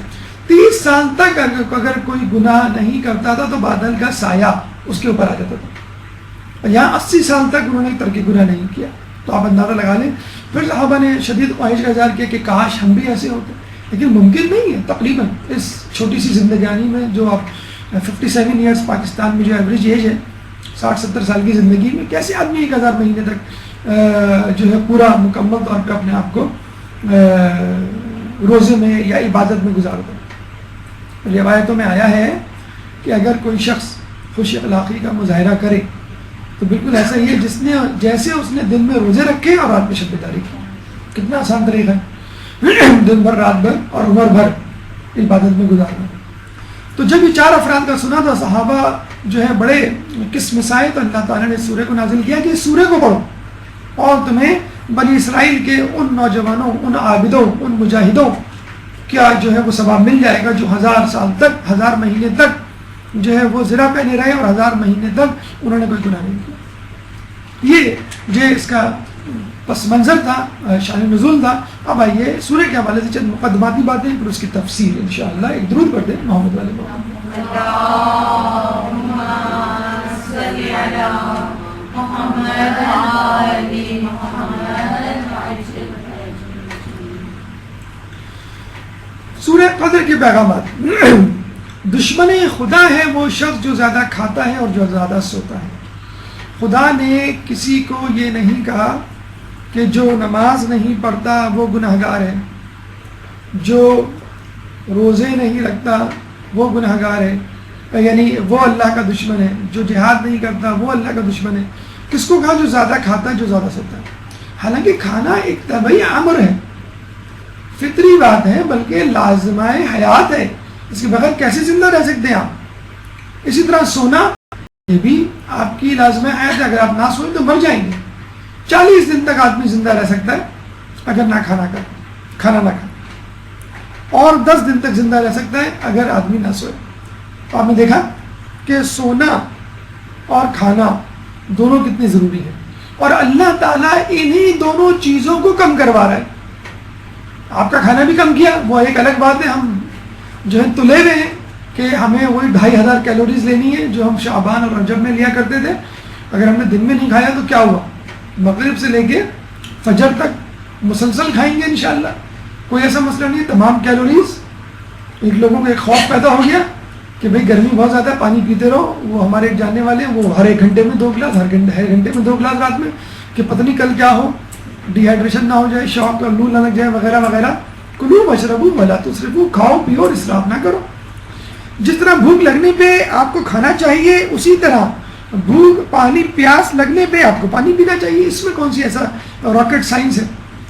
30 سال تک اگر کوئی گناہ نہیں کرتا تھا تو بادل کا سایہ اس کے اوپر آ جاتا تھا. یہاں 80 سال تک انہوں نے ترک گناہ نہیں کیا. تو آپ اندازہ لگا لیں. پھر صحابہ نے شدید خواہش کا اظہار کیا کہ کاش ہم بھی ایسے ہوتے, لیکن ممکن نہیں ہے. تقریباً اس چھوٹی سی زندگانی میں جو آپ 57 ایئرس پاکستان میں جو ایوریج ایج ہے 60-70 سال کی زندگی میں, کیسے آدمی 1000 مہینے تک جو ہے پورا مکمل طور پہ اپنے آپ کو روزے میں یا عبادت میں گزارتا. روایتوں میں آیا ہے کہ اگر کوئی شخص خوش اخلاقی کا مظاہرہ کرے تو بالکل ایسا ہی ہے جیسے اس نے دن میں روزے رکھے اور رات میں شب بیداری کی. کتنا آسان طریقہ ہے دن بھر رات بھر اور عمر بھر عبادت میں گزارنا. تو جب یہ 4 افراد کا سنا تھا صحابہ جو ہے بڑے قسم سائے, تو اللہ تعالیٰ نے سورہ کو نازل کیا کہ اس سورہ کو پڑھو اور تمہیں بنی اسرائیل کے ان نوجوانوں, ان عابدوں, ان مجاہدوں کیا جو ہے وہ ثواب مل جائے گا جو 1000 سال تک 1000 مہینے تک جو ہے وہ زرہ پہنے رہے اور 1000 مہینے تک انہوں نے کوئی گناہ نہیں کیا. یہ جو اس کا پس منظر تھا، شان نزول تھا. اب آئیے سورہ کے حوالے سے چند مقدماتی باتیں پھر اس کی تفسیر انشاءاللہ. ایک درود پڑھتے ہیں محمد والے محمد. اللهم صل على محمد وآل محمد وعجل. سورہ قدر کے پیغامات. دشمن خدا ہے وہ شخص جو زیادہ کھاتا ہے اور جو زیادہ سوتا ہے. خدا نے کسی کو یہ نہیں کہا کہ جو نماز نہیں پڑھتا وہ گنہگار ہے، جو روزے نہیں رکھتا وہ گنہگار ہے، یعنی وہ اللہ کا دشمن ہے. جو جہاد نہیں کرتا وہ اللہ کا دشمن ہے. کس کو کہا؟ جو زیادہ کھاتا ہے، جو زیادہ سوتا ہے. حالانکہ کھانا ایک طبعی امر ہے، فطری بات ہے، بلکہ لازمہ حیات ہے. اس کے بغیر کیسے زندہ رہ سکتے ہیں آپ؟ اسی طرح سونا یہ بھی آپ کی لازمہ حیات ہے. اگر آپ نہ سوئیں تو مر جائیں گے. 40 دن تک آدمی زندہ رہ سکتا ہے اگر نہ کھانا نہ کھائے، اور 10 دن تک زندہ رہ سکتا ہے اگر آدمی نہ سوئے. تو آپ نے دیکھا کہ سونا اور کھانا دونوں کتنے ضروری ہیں، اور اللہ تعالیٰ انہی دونوں چیزوں کو کم کروا رہا ہے. آپ کا کھانا بھی کم کیا، وہ ایک الگ بات ہے. ہم جو ہے تلے ہوئے ہیں کہ ہمیں وہی 2500 کیلوریز لینی ہے جو ہم شعبان اور رجب میں لیا کرتے تھے. اگر ہم نے دن میں نہیں کھایا تو کیا ہوا؟ مغرب سے لے کے فجر تک مسلسل کھائیں گے انشاءاللہ. کوئی ایسا مسئلہ نہیں ہے. تمام کیلوریز. ایک لوگوں کو ایک خوف پیدا ہو گیا کہ بھئی گرمی بہت زیادہ ہے، پانی پیتے رہو. وہ ہمارے ایک جاننے والے ہیں، وہ ہر 1 گھنٹے میں 2 گلاس، ہر گھنٹے میں 2 گلاس رات میں، کہ پتہ نہیں کل کیا ہو، ڈی ہائیڈریشن نہ ہو جائے، شوق اور لو نہ لگ جائے وغیرہ وغیرہ. کلو واشربو ولا تسرفو، کھاؤ پیو اور اسراف نہ کرو. جس طرح بھوک لگنے پہ آپ کو کھانا چاہیے، اسی طرح پیاس لگنے پہ آپ کو پانی پینا چاہیے. اس میں کون سی ایسا راکٹ سائنس ہے؟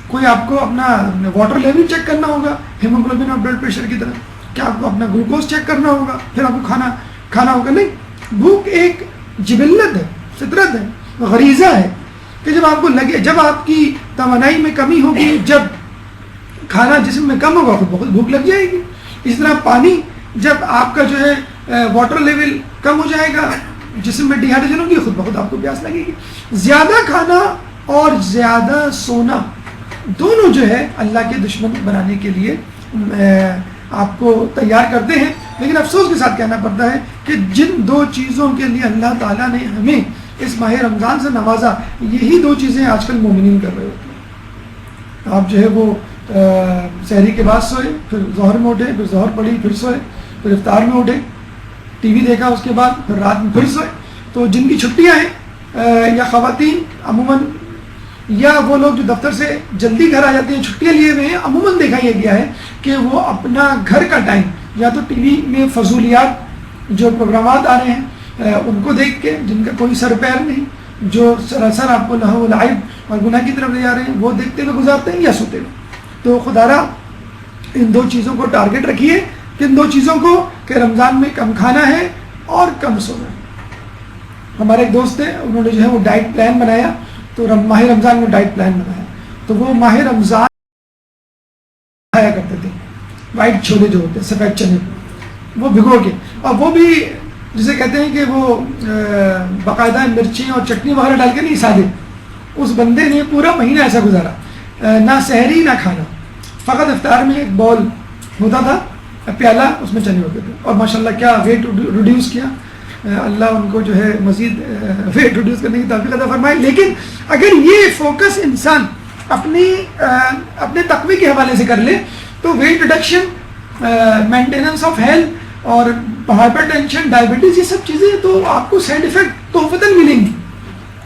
کوئی آپ کو اپنا واٹر لیول چیک کرنا ہوگا ہیموگلوبن اور بلڈ پریشر کی طرح؟ کیا آپ کو اپنا گلوکوز چیک کرنا ہوگا پھر آپ کو کھانا ہوگا؟ نہیں. بھوک ایک جبلت ہے، فطرت ہے، غریزہ ہے کہ جب آپ کو لگے، جب آپ کی توانائی میں کمی ہوگی، جب کھانا جسم میں کم ہوگا خود بخود بھوک لگ جائے گی. اس طرح پانی، جب آپ کا جو ہے واٹر لیول کم ہو جائے گا، جسم میں ڈی ہائیڈریشن ہوگی، خود بخود آپ کو پیاس لگے گی. زیادہ کھانا اور زیادہ سونا دونوں جو ہے اللہ کے دشمن بنانے کے لیے آپ کو تیار کرتے ہیں. لیکن افسوس کے ساتھ کہنا پڑتا ہے کہ جن 2 چیزوں کے لیے اللہ تعالیٰ نے ہمیں اس ماہ رمضان سے نوازا، یہی 2 چیزیں آج کل مومنین کر رہے ہوتے ہیں. آپ جو ہے وہ سحری کے بعد سوئے، پھر ظہر میں اٹھے، پھر ظہر پڑھی، پھر سوئے، پھر افطار میں اٹھے، ٹی وی دیکھا، اس کے بعد پھر رات میں پھر سوئے. تو جن کی چھٹیاں ہیں، یا خواتین عموماً، یا وہ لوگ جو دفتر سے جلدی گھر آ جاتے ہیں، چھٹیاں لیے ہوئے ہیں، عموماً دیکھا یہ گیا ہے کہ وہ اپنا گھر کا ٹائم یا تو ٹی وی میں فضولیات جو پروگرامات آ رہے ہیں ان کو دیکھ کے، جن کا کوئی سر پیر نہیں، جو سراسر آپ کو لہو و لعب اور گناہ کی طرف لے جا رہے ہیں، وہ دیکھتے ہوئے گزارتے ہیں یا سوتے ہوئے. تو خدا را ان 2 چیزوں کو ٹارگٹ رکھیے، کہ ان 2 چیزوں کو کہ رمضان میں کم کھانا ہے اور کم سونا ہے. ہمارے ایک دوست تھے، انہوں نے جو ہے وہ ڈائٹ پلان بنایا، تو ماہ رمضان میں ڈائٹ پلان بنایا، تو وہ ماہ رمضان کھایا کرتے تھے وائٹ چھولے جو ہوتے ہیں، سفید چنے، وہ بھگو کے، اور وہ بھی جسے کہتے ہیں کہ وہ باقاعدہ مرچیں اور چٹنی وغیرہ ڈال کے نہیں، سادے. اس بندے نے پورا مہینہ ایسا گزارا، نہ سحری نہ کھانا، فقط افطار میں ایک بول ہوتا تھا، پیالہ، اس میں چنے ہوتے تھے، اور ماشاءاللہ کیا ویٹ ریڈیوس کیا. اللہ ان کو جو ہے مزید ویٹ ریڈیوس کرنے کی توفیق عطا فرمائے. لیکن اگر یہ فوکس انسان اپنے تقوی کے حوالے سے کر لے تو weight reduction, maintenance of health اور ہائپر ٹینشن، ڈائبٹیز، یہ سب چیزیں تو آپ کو سائڈ افیکٹ توفتاً ملیں گی.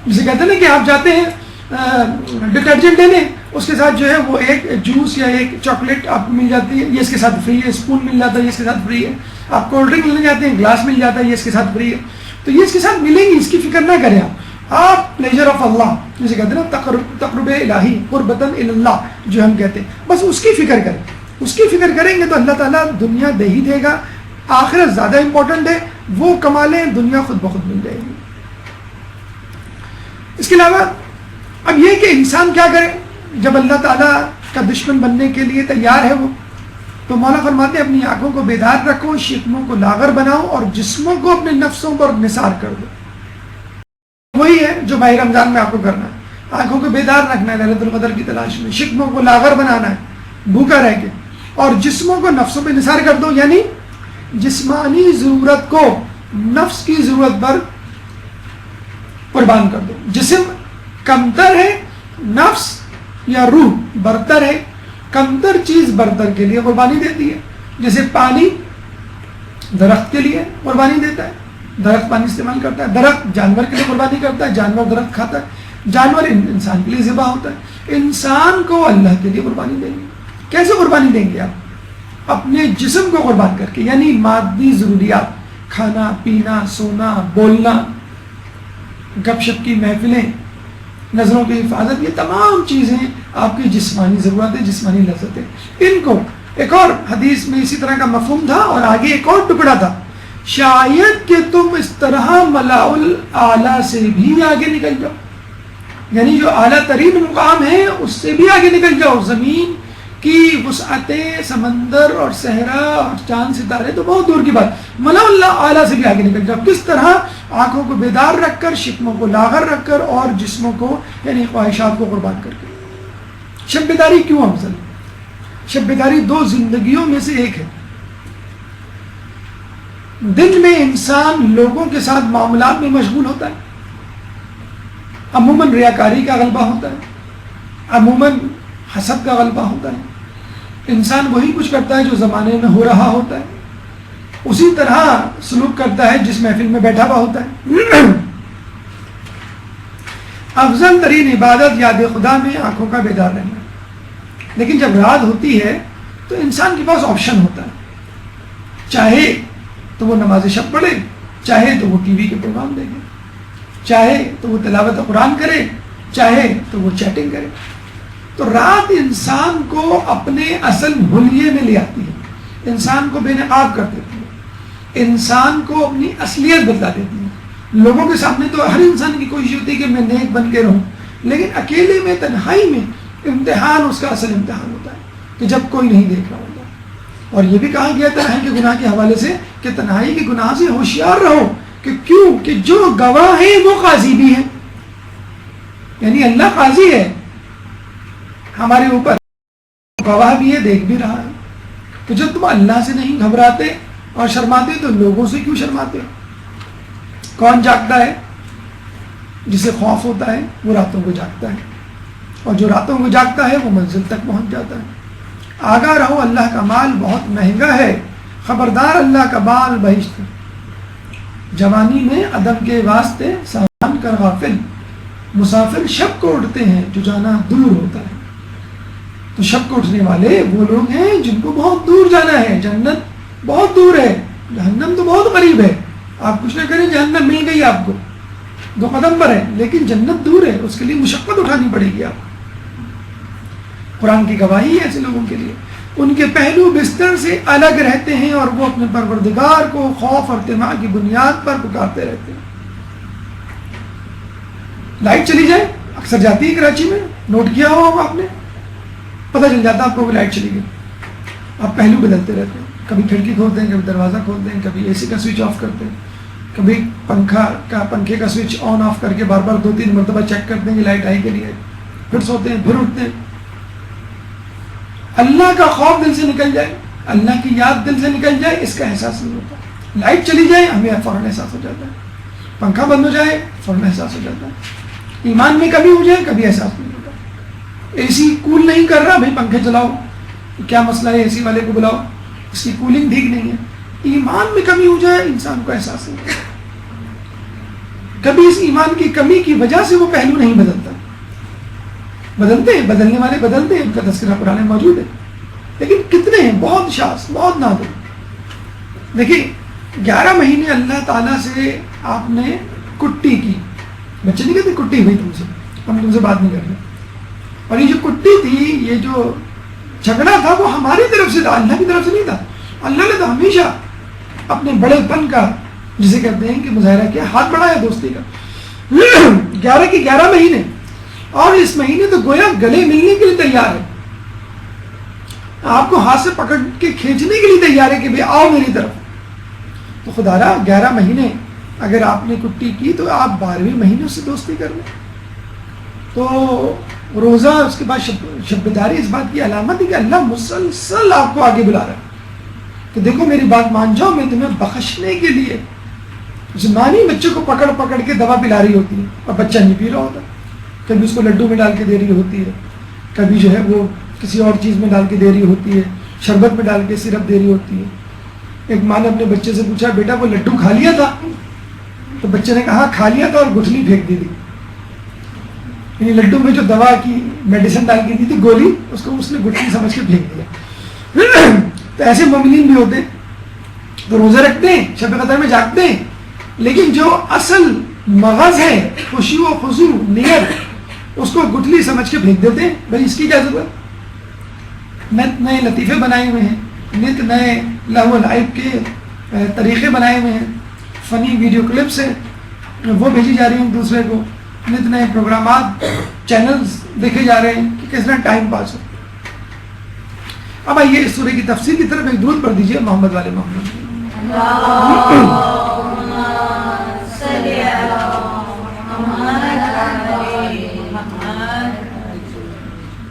جسے کہتے ہیں نا کہ آپ جاتے ہیں ڈٹرجنٹ لینے، اس کے ساتھ جو ہے وہ ایک جوس یا ایک چاکلیٹ آپ کو مل جاتی ہے، یہ اس کے ساتھ فری ہے، اسپون مل جاتا ہے، یہ اس کے ساتھ فری ہے. آپ کولڈ ڈرنک لینے جاتے ہیں، گلاس مل جاتا ہے، یہ اس کے ساتھ فری ہے. تو یہ اس کے ساتھ ملیں گی، اس کی فکر نہ کریں آپ پلیجر آف اللہ جسے کہتے ہیں نا، تقرب الہی، قربتاً اللہ جو ہم کہتے ہیں، بس اس کی فکر کریں. اس کی فکر کریں گے تو اللہ تعالیٰ دنیا دے ہی دے گا. آخرت زیادہ امپورٹنٹ ہے، وہ کما لیں، دنیا خود بخود مل جائے گی. اس کے علاوہ اب یہ کہ انسان کیا کرے جب اللہ تعالیٰ کا دشمن بننے کے لیے تیار ہے وہ، تو مولا فرماتے ہیں اپنی آنکھوں کو بیدار رکھو، شکموں کو لاغر بناؤ اور جسموں کو اپنے نفسوں پر نثار کر دو. وہی ہے جو ماہ رمضان میں آپ کو کرنا ہے، آنکھوں کو بیدار رکھنا ہے لیلۃ القدر کی تلاش میں، شکموں کو لاغر بنانا ہے بھوکا رہ کے، اور جسموں کو نفسوں پہ نثار کر دو، یعنی جسمانی ضرورت کو نفس کی ضرورت پر قربان کر دو۔ جسم کمتر ہے، نفس یا روح برتر ہے، کمتر چیز برتر کے لیے قربانی دیتی ہے، جیسے پانی درخت کے لیے قربانی دیتا ہے، درخت پانی استعمال کرتا ہے، درخت جانور کے لیے قربانی کرتا ہے، جانور درخت کھاتا ہے، جانور انسان کے لیے ذبح ہوتا ہے، انسان کو اللہ کے لیے قربانی دیں گے۔ کیسے قربانی دیں گے آپ؟ اپنے جسم کو قربان کر کے، یعنی مادی ضروریات، کھانا پینا، سونا، بولنا، گپ شپ کی محفلیں، نظروں کی حفاظت، یہ تمام چیزیں آپ کی جسمانی ضرورتیں، جسمانی لذتیں، ان کو ایک اور حدیث میں اسی طرح کا مفہوم تھا، اور آگے ایک اور ٹکڑا تھا، شاید کہ تم اس طرح ملاء الاعلیٰ سے بھی آگے نکل جاؤ، یعنی جو اعلیٰ ترین مقام ہے اس سے بھی آگے نکل جاؤ، زمین کی وسعتیں، سمندر اور صحرا اور چاند ستارے تو بہت دور کی بات، ملاء الاعلیٰ سے بھی آگے نکل جاؤ۔ کس طرح؟ آنکھوں کو بیدار رکھ کر، شکموں کو لاغر رکھ کر، اور جسموں کو یعنی خواہشات کو قربان کر کے۔ شب بیداری کیوں افضل؟ شب بیداری دو زندگیوں میں سے ایک ہے۔ دن میں انسان لوگوں کے ساتھ معاملات میں مشغول ہوتا ہے، عموماً ریاکاری کا غلبہ ہوتا ہے، عموماً حسد کا غلبہ ہوتا ہے، انسان وہی کچھ کرتا ہے جو زمانے میں ہو رہا ہوتا ہے، اسی طرح سلوک کرتا ہے جس محفل میں بیٹھا ہوا ہوتا ہے۔ افضل ترین عبادت یاد خدا میں آنکھوں کا بیدار رہنا، لیکن جب رات ہوتی ہے تو انسان کے پاس آپشن ہوتا ہے، چاہے تو وہ نماز شب پڑھے، چاہے تو وہ ٹی وی کے پروگرام دیکھے، چاہے تو وہ تلاوت قرآن کرے، چاہے تو وہ چیٹنگ کرے۔ تو رات انسان کو اپنے اصل حلیے میں لے آتی ہے، انسان کو بے نقاب کر دیتی ہے، انسان کو اپنی اصلیت بتلا دیتی ہے۔ لوگوں کے سامنے تو ہر انسان کی کوشش ہوتی ہے کہ میں نیک بن کے رہوں، لیکن اکیلے میں، تنہائی میں امتحان اس کا اصل امتحان ہوتا ہے کہ جب کوئی نہیں دیکھ رہا ہوتا۔ اور یہ بھی کہا گیا تنہائی کے گناہ کے حوالے سے کہ تنہائی کے گناہ سے ہوشیار رہو، کہ کیوں کہ جو گواہ ہیں وہ قاضی بھی ہیں، یعنی اللہ قاضی ہے ہمارے اوپر، گواہ بھی ہے، دیکھ بھی رہا ہے۔ تو جب تم اللہ سے نہیں گھبراتے اور شرماتے تو لوگوں سے کیوں شرماتے؟ کون جاگتا ہے؟ جسے خوف ہوتا ہے وہ راتوں کو جاگتا ہے، اور جو راتوں کو جاگتا ہے وہ منزل تک پہنچ جاتا ہے۔ آگاہ رہو، اللہ کا مال بہت مہنگا ہے، خبردار اللہ کا مال بہشت ہے۔ جوانی میں عدم کے واسطے سامان کر غافل، مسافر شب کو اٹھتے ہیں جو جانا دور ہوتا ہے۔ تو شب کو اٹھنے والے وہ لوگ ہیں جن کو بہت دور جانا ہے، جنت بہت دور ہے، جہنم تو بہت قریب ہے۔ آپ کچھ نہ کریں، جہنم مل گئی آپ کو، 2 قدم پر ہے، لیکن جنت دور ہے، اس کے لیے مشقت اٹھانی پڑے گی آپ کو۔ قرآن کی گواہی ہے ایسے لوگوں کے لیے، ان کے پہلو بستر سے الگ رہتے ہیں اور وہ اپنے پروردگار کو خوف اور طمع کی بنیاد پر پکارتے رہتے ہیں۔ لائٹ چلی جائے، اکثر جاتی ہے کراچی میں، نوٹ کیا ہوگا آپ نے، پتہ چل جاتا آپ کو کہ لائٹ چلی گئی، آپ پہلو بدلتے رہتے ہیں، کبھی کھڑکی کھولتے ہیں، کبھی دروازہ کھولتے ہیں، کبھی اے سی کا سوئچ آف کرتے ہیں، کبھی پنکھے کا سوئچ آن آف کر کے بار بار 2-3 مرتبہ چیک کرتے ہیں کہ لائٹ آئی کہ نہیں آئی، پھر سوتے ہیں، پھر اٹھتے ہیں۔ اللہ کا خوف دل سے نکل جائے، اللہ کی یاد دل سے نکل جائے، اس کا احساس نہیں ہوتا۔ لائٹ چلی جائے ہمیں فوراً احساس ہو جاتا ہے، پنکھا بند ہو جائے فوراً احساس ہو جاتا ہے، ایمان میں کمی ہو جائے کبھی احساس نہیں ہوتا۔ اے سی کول نہیں کر رہا، بھائی پنکھے چلاؤ، کیا مسئلہ ہے، اے سی والے کو بلاؤ، اس کی کولنگ ٹھیک نہیں ہے۔ ایمان میں کمی ہو جائے انسان کو احساس نہیں ہوتا، کبھی اس ایمان کی کمی کی وجہ سے وہ پہلو نہیں بدلتا۔ بدلتے ہیں، بدلنے والے بدلتے ہیں، ان کا تذکرہ قرآن میں موجود ہے، لیکن کتنے ہیں؟ بہت شاذ، بہت نادر۔ دیکھیے 11 مہینے اللہ تعالیٰ سے آپ نے کٹی کی، بچے نہیں کہتے کٹی ہوئی تم سے، ہم تم سے بات نہیں کر رہے، اور یہ جو کٹی تھی، یہ جو جھگڑا تھا وہ ہماری طرف سے تھا، اللہ کی طرف سے نہیں تھا۔ اللہ نے تو ہمیشہ اپنے بڑے پن کا، جسے کہتے ہیں کہ مظاہرہ کیا، ہاتھ بڑھایا دوستی کا۔ 11 کے 11 مہینے، اور اس مہینے تو گویا گلے ملنے کے لیے تیار ہے، آپ کو ہاتھ سے پکڑ کے کھینچنے کے لیے تیار ہے کہ بھئی آؤ میری طرف۔ تو خدا را 11 مہینے اگر آپ نے کٹی کی تو آپ 12ویں مہینے سے دوستی کر لیں. تو روزہ اس کے بعد شب داری اس بات کی علامت ہے کہ اللہ مسلسل آپ کو آگے بلا رہا ہے کہ دیکھو میری بات مان جاؤ، میں تمہیں بخشنے کے لیے. زمانی بچے کو پکڑ پکڑ کے دوا پلا رہی ہوتی ہے اور بچہ نہیں پی رہا ہوتا، کبھی اس کو لڈو میں ڈال کے دے رہی ہوتی ہے، کبھی جو ہے وہ کسی اور چیز میں ڈال کے دے رہی ہوتی ہے، شربت میں ڈال کے سرپ دے رہی ہوتی ہے. ایک ماں نے اپنے بچے سے پوچھا بیٹا وہ لڈو کھا لیا تھا؟ تو بچے نے کہا کھا لیا تھا اور گٹھلی پھینک دی تھی. یعنی لڈو میں جو دوا کی میڈیسن ڈال کے دی تھی گولی، اس کو اس نے گٹھلی سمجھ کے پھینک دیا. تو ایسے مومنین بھی ہوتے ہیں تو روزے رکھتے ہیں، شب قدر میں جاگتے ہیں، لیکن جو اصل مغز ہے خوشی و خضوع نیت، اس کو گٹھلی سمجھ کے پھینک دیتے ہیں. بھائی اس کی کیا ضرورت؟ نت نئے لطیفے بنائے ہوئے ہیں، نت نئے لہو و لعب کے طریقے بنائے ہوئے ہیں، فنی ویڈیو کلپس ہیں وہ بھیجی جا رہی ہیں دوسرے کو، نت نئے پروگرامات چینلز دیکھے جا رہے ہیں کہ کس طرح ٹائم پاس ہو. اب آئیے اس سورہ کی تفسیر کی طرف ایک درود پڑھ دیجیے محمد والے محمد.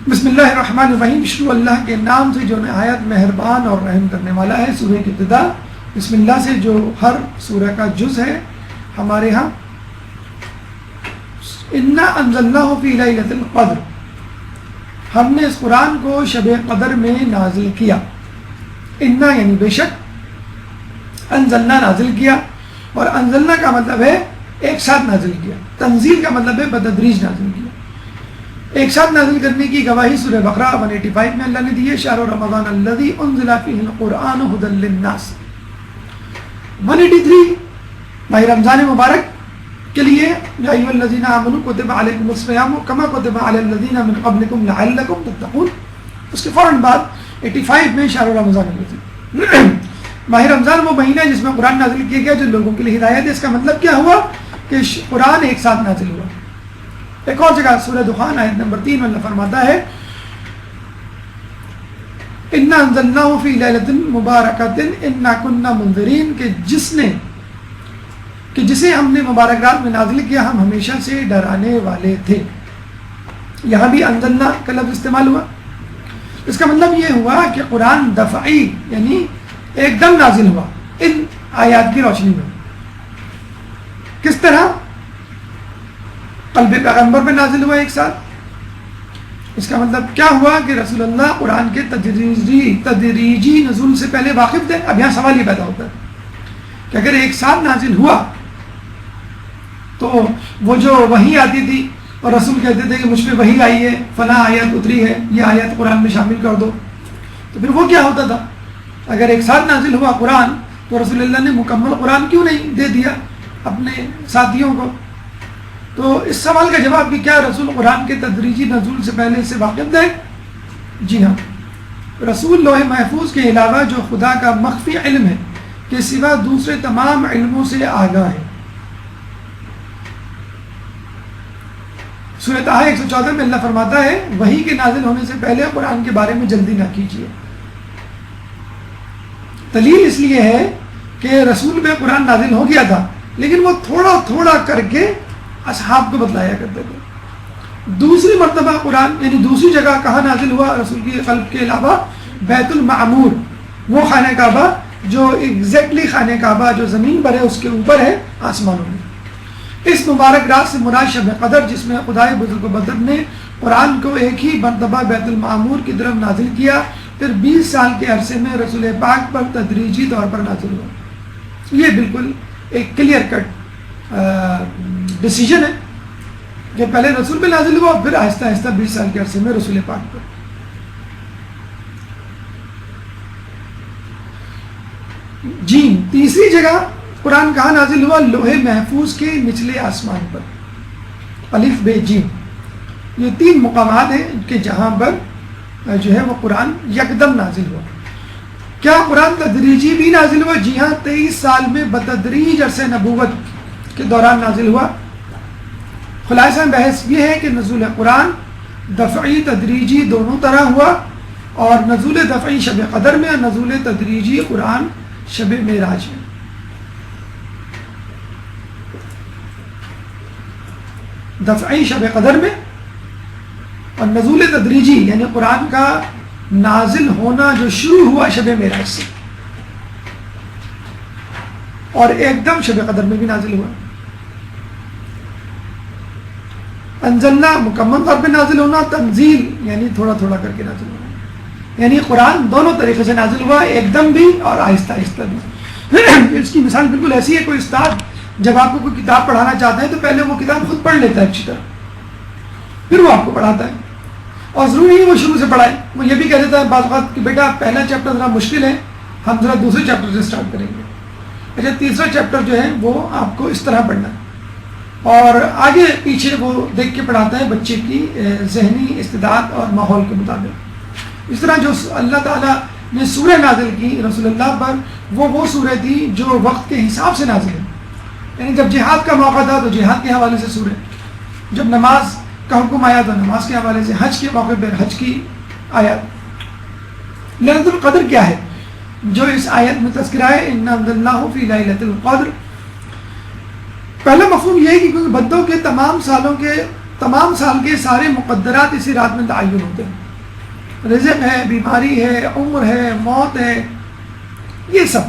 بسم اللہ الرحمن الرحیم. شروع اللہ کے نام سے جو نہایت مہربان اور رحم کرنے والا ہے. سورہ کی ابتدا بسم اللہ سے جو ہر سورہ کا جز ہے ہمارے ہاں. انا انزلناہ فی لیلۃ القدر، ہم نے اس قرآن کو شب قدر میں نازل کیا. انا یعنی بے شک، انزلنا نازل کیا، اور انزلنا کا مطلب ہے ایک ساتھ نازل کیا، تنزیل کا مطلب ہے بتدریج نازل کیا. ایک ساتھ نازل کرنے کی گواہی سورہ بقرہ 185 میں اللہ نے دی ہے. شہر رمضان الذی انزل فیہ القرآن ھدی للناس. 183 ماہ رمضان مبارک کے لیے یا ایھا الذین آمنوا کتب علیکم الصیام کما کتب علی الذین من قبلکم لعلکم تتقون. اس کے فوراً بعد 85 میں شہر رمضان الذی. ماہ رمضان وہ مہینہ ہے جس میں قرآن نازل کیا گیا جو لوگوں کے لیے ہدایت ہے. اس کا مطلب کیا ہوا کہ قرآن ایک ساتھ نازل ہوا. ایک اور جگہ سورہ دخان آیت نمبر 3 میں اللہ فرماتا ہے انا انزلناہ فی لیلۃ مبارکۃ انا کنا منذرین، کہ جسے ہم نے مبارک رات میں نازل کیا ہم ہمیشہ سے ڈرانے والے تھے. یہاں بھی انزلنا کا لفظ استعمال ہوا. اس کا مطلب یہ ہوا کہ قرآن دفعی یعنی ایک دم نازل ہوا ان آیات کی روشنی میں. کس طرح؟ قلب پیغمبر پہ نازل ہوا ایک ساتھ. اس کا مطلب کیا ہوا کہ رسول اللہ قرآن کے تدریجی نزول سے پہلے واقف تھے. اب یہاں سوال یہ پیدا ہوتا ہے کہ اگر ایک ساتھ نازل ہوا تو وہ جو وحی آتی تھی اور رسول کہتے تھے کہ مجھ پہ وحی آئی ہے، فلاں آیت اتری ہے، یہ آیت قرآن میں شامل کر دو، تو پھر وہ کیا ہوتا تھا؟ اگر ایک ساتھ نازل ہوا قرآن تو رسول اللہ نے مکمل قرآن کیوں نہیں دے دیا اپنے ساتھیوں کو؟ تو اس سوال کا جواب کہ کیا رسول قرآن کے تدریجی نزول سے پہلے سے واقف تھے؟ جی ہاں. رسول لوح محفوظ کے علاوہ جو خدا کا مخفی علم ہے کے سوا دوسرے تمام علموں سے آگاہ ہے. سورۃ طٰہٰ 114 میں اللہ فرماتا ہے وحی کے نازل ہونے سے پہلے قرآن کے بارے میں جلدی نہ کیجیے. دلیل اس لیے ہے کہ رسول پہ قرآن نازل ہو گیا تھا لیکن وہ تھوڑا تھوڑا کر کے اصحاب کو بتلایا کرتے تھے. دوسری مرتبہ قرآن یعنی دوسری جگہ کہاں نازل ہوا رسول کی قلب کے علاوہ؟ بیت المعمور، وہ خانہ کعبہ جو ایگزیکٹلی خانہ کعبہ جو زمین پر ہے اس کے اوپر ہے آسمانوں میں. اس مبارک رات سے مراد شب قدر جس میں خدائے بزرگ و بزرگ نے قرآن کو ایک ہی مرتبہ بیت المعمور کی طرف نازل کیا، پھر 20 سال کے عرصے میں رسول پاک پر تدریجی طور پر نازل ہوا. یہ بالکل ایک کلیئر کٹ ڈیسیجن ہے کہ پہلے رسول پہ نازل ہوا پھر آہستہ آہستہ 20 سال کے عرصے میں رسول پاک پر. جیم تیسری جگہ قرآن کہاں نازل ہوا؟ لوح محفوظ کے نچلے آسمان پر. الف بے جیم یہ 3 مقامات ہیں کہ جہاں پر جو ہے وہ قرآن یکدم نازل ہوا. کیا قرآن تدریجی بھی نازل ہوا؟ جی ہاں، 23 سال میں بتدریج عرصہ نبوت کے دوران نازل ہوا. خلاصہ بحث یہ ہے کہ نزول قرآن دفعی تدریجی دونوں طرح ہوا، اور نزول دفعی شب قدر میں اور نزول تدریجی قرآن شب معراج میں. دفعی شب قدر میں، اور نزول تدریجی یعنی قرآن کا نازل ہونا جو شروع ہوا شب معراج سے، اور ایک دم شب قدر میں بھی نازل ہوا۔ انزلنا مکمل طور پہ نازل ہونا، تنزیل یعنی تھوڑا تھوڑا کر کے نازل ہونا، یعنی قرآن دونوں طریقے سے نازل ہوا، ایک دم بھی اور آہستہ آہستہ بھی۔ اس کی مثال بالکل ایسی ہے، کوئی استاد جب آپ کو کوئی کتاب پڑھانا چاہتا ہے تو پہلے وہ کتاب خود پڑھ لیتا ہے اچھی طرح، پھر وہ آپ کو پڑھاتا ہے، اور ضروری نہیں وہ شروع سے پڑھائے، وہ یہ بھی کہہ دیتا ہے بعض اوقات کہ بیٹا پہلا چیپٹر ذرا مشکل ہے، ہم ذرا دوسرے چیپٹر سے اسٹارٹ کریں گے، اچھا تیسرا چیپٹر جو ہے وہ آپ کو اس طرح پڑھنا ہے، اور آگے پیچھے وہ دیکھ کے پڑھاتا ہے بچے کی ذہنی استعداد اور ماحول کے مطابق۔ اس طرح جو اللہ تعالیٰ نے سورہ نازل کی رسول اللہ پر، وہ سورہ تھی جو وقت کے حساب سے نازل ہے، یعنی جب جہاد کا موقع تھا تو جہاد کے حوالے سے سورہ، جب نماز کا حکم آیا تو نماز کے حوالے سے، حج کے موقع پر حج کی آیات۔ لیلۃ القدر کیا ہے جو اس آیت میں تذکرہ ہے، اِنَّا أَنزَلْنَاهُ فِي لَيْلَةِ الْقَدْرِ۔ پہلا مفہوم یہ ہے کہ کیونکہ بندوں کے تمام سال کے سارے مقدرات اسی رات میں تعین ہوتے ہیں، رزق ہے، بیماری ہے، عمر ہے، موت ہے، یہ سب۔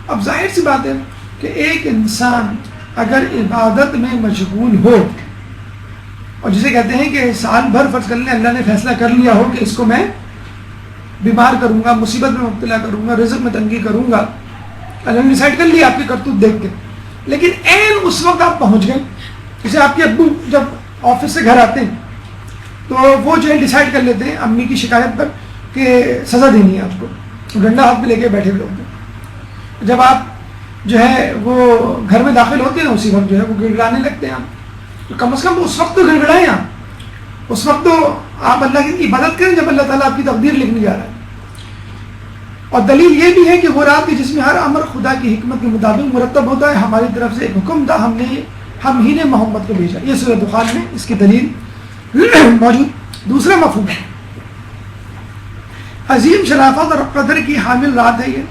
اب ظاہر سی بات ہے کہ ایک انسان اگر عبادت میں مشغول ہو، اور جسے کہتے ہیں کہ سال بھر فرض کر لیں اللہ نے فیصلہ کر لیا ہو کہ اس کو میں بیمار کروں گا، مصیبت میں مبتلا کروں گا، رزق میں تنگی کروں گا، اللہ نے ڈیسائیڈ کر لیا آپ کی کرتوت دیکھ کے، لیکن عین اس وقت آپ پہنچ گئے، جیسے آپ کے ابو جب آفس سے گھر آتے ہیں تو وہ جو ہے ڈیسائیڈ کر لیتے ہیں امی کی شکایت پر کہ سزا دینی ہے آپ کو، ڈنڈا ہاتھ میں لے کے بیٹھے ہوئے ہوتے ہیں۔ جب آپ جو ہے وہ گھر میں داخل ہوتے ہیں اسی وقت جو ہے وہ گڑ گڑانے لگتے ہیں آپ، تو کم از کم اس وقت تو گڑ گڑائیں آپ، اس وقت تو آپ اللہ کی عبادت کریں جب اللہ تعالیٰ آپ کی تقدیر لکھنے جا رہا ہے۔ اور دلیل یہ بھی ہے کہ وہ رات جس میں ہر امر خدا کی حکمت کے مطابق مرتب ہوتا ہے، ہماری طرف سے ایک حکم تھا، ہم ہی نے محمد کو بھیجا، یہ سورہ دخان میں اس کی دلیل موجود۔ دوسرا مفہوم ہے عظیم شرافت اور قدر کی حامل رات ہے، یہ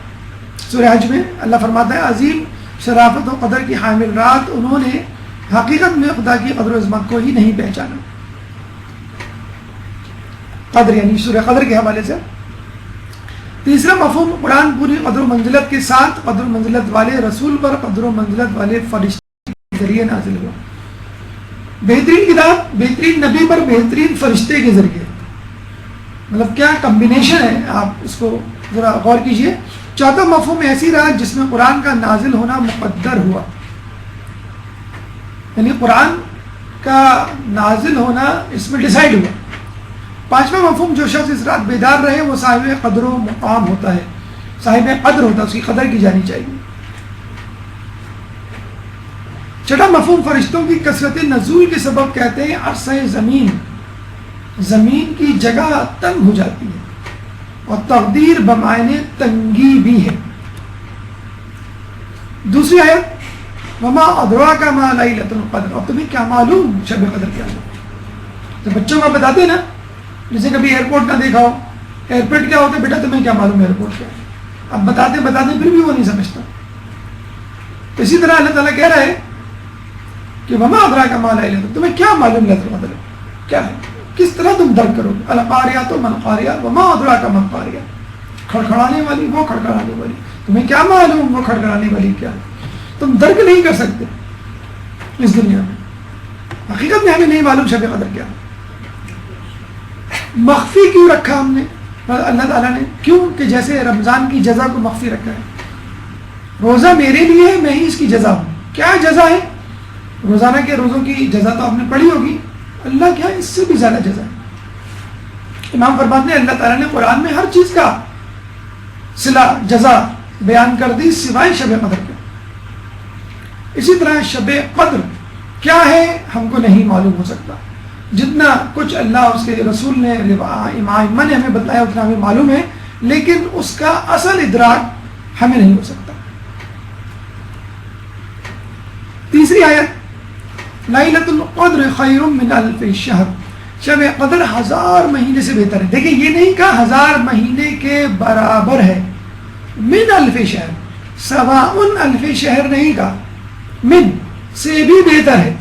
سورہ حج میں اللہ فرماتا ہے عظیم شرافت و قدر کی حامل رات، انہوں نے حقیقت میں خدا کی قدر و عظمت کو ہی نہیں پہچانا۔ قدر یعنی سورہ قدر کے حوالے سے۔ تیسرا مفہوم قرآن پوری قدر و منزلت کے ساتھ قدر و منزلت والے رسول پر قدر و منزلت والے فرشتے کے ذریعے نازل ہوا، بہترین کتاب بہترین نبی پر بہترین فرشتے کے ذریعے، مطلب کیا کمبینیشن ہے، آپ اس کو ذرا غور کیجئے۔ چوتھا مفہوم ایسی رات جس میں قرآن کا نازل ہونا مقدر ہوا، یعنی قرآن کا نازل ہونا اس میں ڈیسائیڈ ہوا۔ پانچواں مفہوم جو شخص اس رات بیدار رہے وہ صاحب قدر و مقام ہوتا ہے، صاحب قدر ہوتا ہے، اس کی قدر کی جانی چاہیے۔ چھٹا مفہوم فرشتوں کی کثرت نزول کے سبب کہتے ہیں عرصہ زمین کی جگہ تنگ ہو جاتی ہے، اور تقدیر بمعنی تنگی بھی ہے۔ دوسری آیت وما ادراک ما لیلۃ القدر، اور تمہیں کیا معلوم شب قدر کیا ہے؟ تو بچوں کو بتاتے ہیں نا، جسے کبھی ایئرپورٹ نہ دیکھا ہو، ایئرپورٹ کیا ہوتا ہے بیٹا تمہیں کیا معلوم ایئرپورٹ کیا ہے، اب بتاتے پھر بھی وہ نہیں سمجھتا۔ اسی طرح اللہ تعالیٰ کہہ رہا ہے کہ وما ادراک ما لیلۃ القدر، تمہیں کیا معلوم لیلۃ القدر کیا ہے، کس طرح تم درک کرو گے۔ القاریہ تو من قاریہ وما ادراک من قاریہ، کھڑکھڑانے والی وہ کھڑکھڑانے والی، تمہیں کیا معلوم وہ کھڑکھڑانے والی کیا ہے، تم درک نہیں کر سکتے اس دنیا میں۔ حقیقت میں ہمیں نہیں معلوم شب قدر کیا، مخفی کیوں رکھا ہم نے اللہ تعالیٰ نے، کیوں کہ جیسے رمضان کی جزا کو مخفی رکھا ہے، روزہ میرے لیے ہے، میں ہی اس کی جزا ہوں۔ کیا جزا ہے؟ روزانہ کے روزوں کی جزا تو آپ نے پڑھی ہوگی، اللہ کیا اس سے بھی زیادہ جزا ہے۔ امام فرماتے ہیں اللہ تعالیٰ نے قرآن میں ہر چیز کا صلہ جزا بیان کر دی سوائے شب قدر کے۔ اسی طرح شب قدر کیا ہے ہم کو نہیں معلوم ہو سکتا، جتنا کچھ اللہ اس کے رسول نے امام نے ہمیں بتایا اتنا ہمیں معلوم ہے، لیکن اس کا اصل ادراک ہمیں نہیں ہو سکتا۔ تیسری آیت لیلۃ القدر خیر من الف شہر، شب قدر 1000 مہینے سے بہتر ہے۔ دیکھیں یہ نہیں کہا 1000 مہینے کے برابر ہے، من الف شہر، سواء الف شہر نہیں کہا، من سے بھی بہتر ہے۔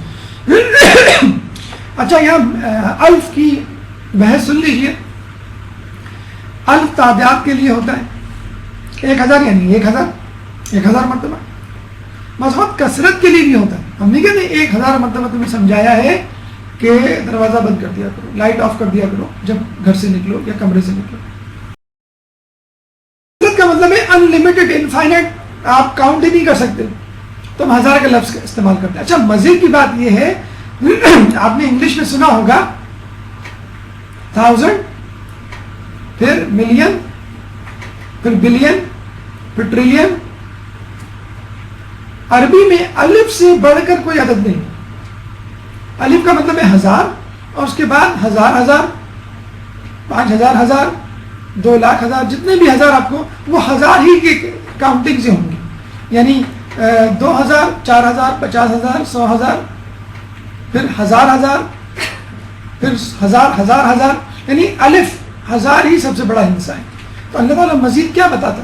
اچھا یہاں الف کی بحث سن لیجئے. الف تعداد کے لیے ہوتا ہے 1000 یعنی 1000 مرتبہ. مذہب کثرت کے لیے بھی ہوتا ہے. ہم نہیں کہتے 1000 مرتبہ تمہیں سمجھایا ہے کہ دروازہ بند کر دیا کرو, لائٹ آف کر دیا کرو جب گھر سے نکلو یا کمرے سے نکلو. کثرت کا مطلب ہے ان لمیٹڈ, انفائنٹ, آپ کاؤنٹ ہی نہیں کر سکتے. تو ہم 1000 کا لفظ استعمال کرتے ہیں. اچھا مزے کی بات یہ ہے, آپ نے انگلش میں سنا ہوگا 1000, پھر ملین, پھر بلین, پھر ٹریلین. عربی میں الف سے بڑھ کر کوئی عدد نہیں. الف کا مطلب ہے 1000 اور اس کے بعد 1000, 5000, 1000, 2,00,000, جتنے بھی ہزار آپ کو, وہ 1000 ہی کی کاؤنٹنگ سے ہوں گے. یعنی 2000, 4000, 50,000, 100,000, پھر 1000, پھر 1000, یعنی الف 1000 ہی سب سے بڑا حصہ ہے. تو اللہ تعالیٰ مزید کیا بتاتا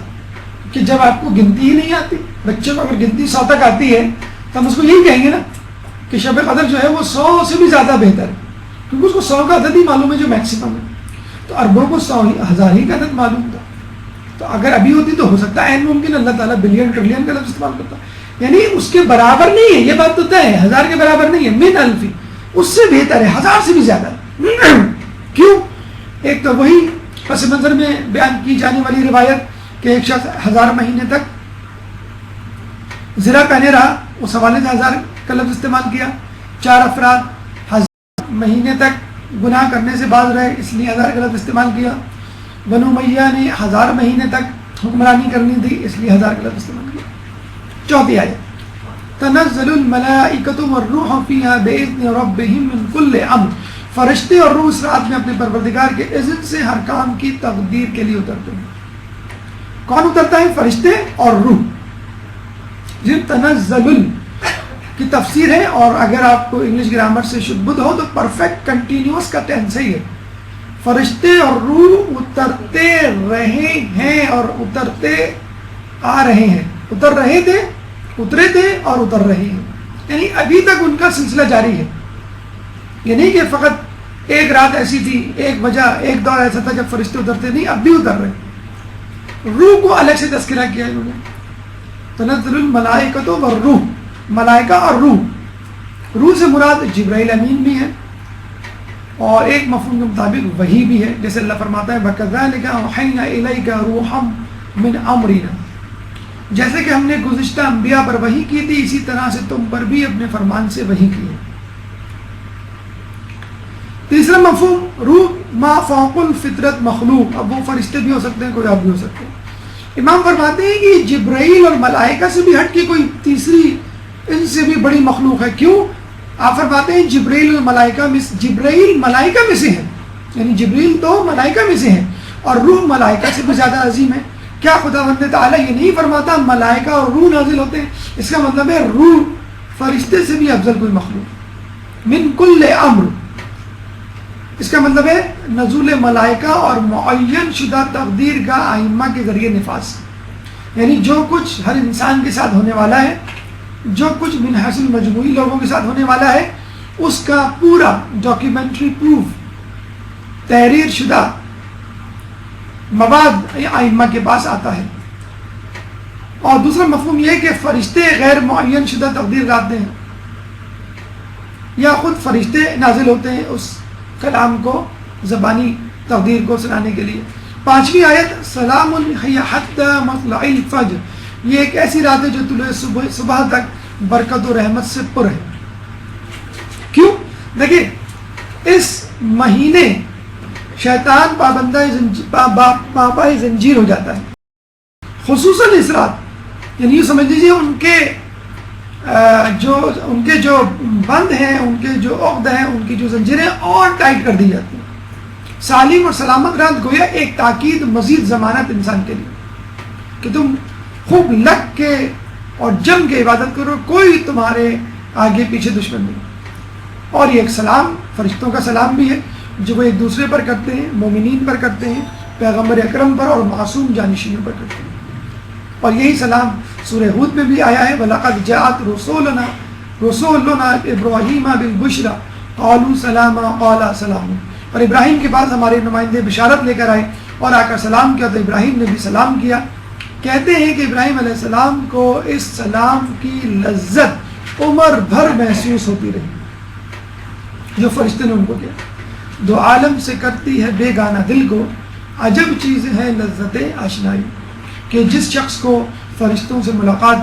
کہ جب آپ کو گنتی ہی نہیں آتی, بچے کو اگر گنتی 100 تک آتی ہے تو ہم اس کو یہی کہیں گے نا کہ شب قدر جو ہے وہ 100 سے بھی زیادہ بہتر ہے, کیونکہ اس کو 100 کا عدد ہی معلوم ہے جو میکسیمم ہے. تو عربوں کو 1000 ہی کا عدد معلوم تھا. تو اگر ابھی ہوتی تو ہو سکتا ہے ممکن اللہ تعالیٰ بلین ٹریلین کا لفظ استعمال کرتا, یعنی اس کے برابر نہیں ہے. یہ بات تو طے ہے 1000 کے برابر نہیں ہے. من الفی اس سے بہتر ہے, 1000 سے بھی زیادہ ہے. کیوں؟ ایک تو وہی پس منظر میں بیان کی جانے والی روایت کہ ایک شخص 1000 مہینے تک زرہ پہنے رہا, اس حوالے سے 1000 کا لفظ استعمال کیا. 4 افراد 1000 مہینے تک گناہ کرنے سے باز رہے, اس لیے 1000 کا لفظ استعمال کیا. بنو امیہ نے 1000 مہینے تک حکمرانی کرنی تھی, اس لیے 1000 کا لفظ استعمال کیا. چوتھی آیت تنزل الملائکۃ والروح فیہا بإذن ربہم من کل امر. فرشتے اور روح اس رات میں اپنے پروردگار کے اذن سے ہر کام کی تقدیر کے لیے اترتے ہیں. کون اترتا ہے؟ فرشتے اور روح. جن تنزل کی تفسیر ہے, اور اگر آپ کو انگلش گرامر سے شدھ بدھ ہو تو پرفیکٹ کنٹینیوس کا ٹینس ہی ہے. فرشتے اور روح اترتے رہے ہیں اور اترتے آ رہے ہیں. اتر رہے تھے, اترے تھے اور اتر رہے ہیں, یعنی ابھی تک ان کا سلسلہ جاری ہے. یہ نہیں کہ فقط ایک رات ایسی تھی, ایک وجہ, ایک دور ایسا تھا جب فرشتے اترتے, نہیں, اب بھی اتر رہے. روح کو الگ سے تذکرہ کیا انہوں نے. تنزل الملائکۃ والروح, ملائکہ اور روح. روح سے مراد جبرائیل امین بھی ہے, اور ایک مفہوم کے مطابق وحی بھی ہے, جیسے اللہ فرماتا ہے وَكَذَلِكَ أَوْحَيْنَا إِلَيْكَ رُوحًا مِّنْ أَمْرِنَا. جیسے کہ ہم نے گزشتہ انبیاء پر وحی کی تھی, اسی طرح سے تم پر بھی اپنے فرمان سے وحی کی ہے. تیسرا مفہوم روح ما فوق الفطرت مخلوق. اب وہ فرشتے بھی ہو سکتے ہیں, کوئی اور بھی ہو سکتے ہیں. امام فرماتے ہیں کہ جبرائیل اور ملائکہ سے بھی ہٹ کے کوئی تیسری ان سے بھی بڑی مخلوق ہے. کیوں؟ آپ فرماتے ہیں جبرائیل اور ملائکہ میں, جبرائیل ملائکہ میں سے ہے, یعنی جبرائیل تو ملائکہ میں سے ہے, اور روح ملائکہ سے بھی زیادہ عظیم ہے. کیا خداوند تعالیٰ یہ نہیں فرماتا ملائکہ اور روح نازل ہوتے ہیں؟ اس کا مطلب ہے روح فرشتے سے بھی افضل کوئی مخلوق. من کل امر, اس کا مطلب ہے نزول ملائکہ اور معین شدہ تقدیر کا ائمہ کے ذریعے نفاذ. یعنی جو کچھ ہر انسان کے ساتھ ہونے والا ہے, جو کچھ من حیث مجموعی لوگوں کے ساتھ ہونے والا ہے, اس کا پورا ڈاکیومنٹری پروف تحریر شدہ مواد ائمہ کے پاس آتا ہے. اور دوسرا مفہوم یہ کہ فرشتے غیر معین شدہ تقدیر لاتے ہیں, یا خود فرشتے نازل ہوتے ہیں اس کلام کو, زبانی تقدیر کو سنانے کے لیے. پانچویں آیت سلام ہی حتی مطلع الفجر, یہ ایک ایسی رات ہے جو طلوع صبح تک برکت و رحمت سے پر ہے. کیوں؟ دیکھیں اس مہینے شیطان پابند زنجیر ہو جاتا ہے, خصوصاً اس رات. یعنی یہ سمجھ لیجیے ان کے جو بند ہیں, ان کے جو عقد ہیں, ان کی جو زنجیریں اور ٹائٹ کر دی جاتی ہیں. سالم اور سلامت رات گویا ایک تاکید, مزید ضمانت انسان کے لیے کہ تم خوب لگ کے اور جم کے عبادت کرو, کوئی تمہارے آگے پیچھے دشمن نہیں. اور یہ ایک سلام, فرشتوں کا سلام بھی ہے جو وہ ایک دوسرے پر کرتے ہیں, مومنین پر کرتے ہیں, پیغمبر اکرم پر اور معصوم جانشینوں پر کرتے ہیں. اور یہی سلام سورہ ہود میں بھی آیا ہے, وَلَقَدْ جَاءَتْ رُسُولُنَا إِبْرَاهِيمَ بِالْبُشْرَى قالوا سلاما قال سلام. اور ابراہیم کے پاس ہمارے نمائندے بشارت لے کر آئے اور آ کر سلام کیا تو ابراہیم نے بھی سلام کیا. کہتے ہیں کہ ابراہیم علیہ السلام کو اس سلام کی لذت عمر بھر محسوس ہوتی رہی جو فرشتے نے ان کو کیا. دو عالم سے کرتی ہے بے گانا دل کو، عجب چیز ہے لذت آشنائی. کہ جس شخص کو فرشتوں سے ملاقات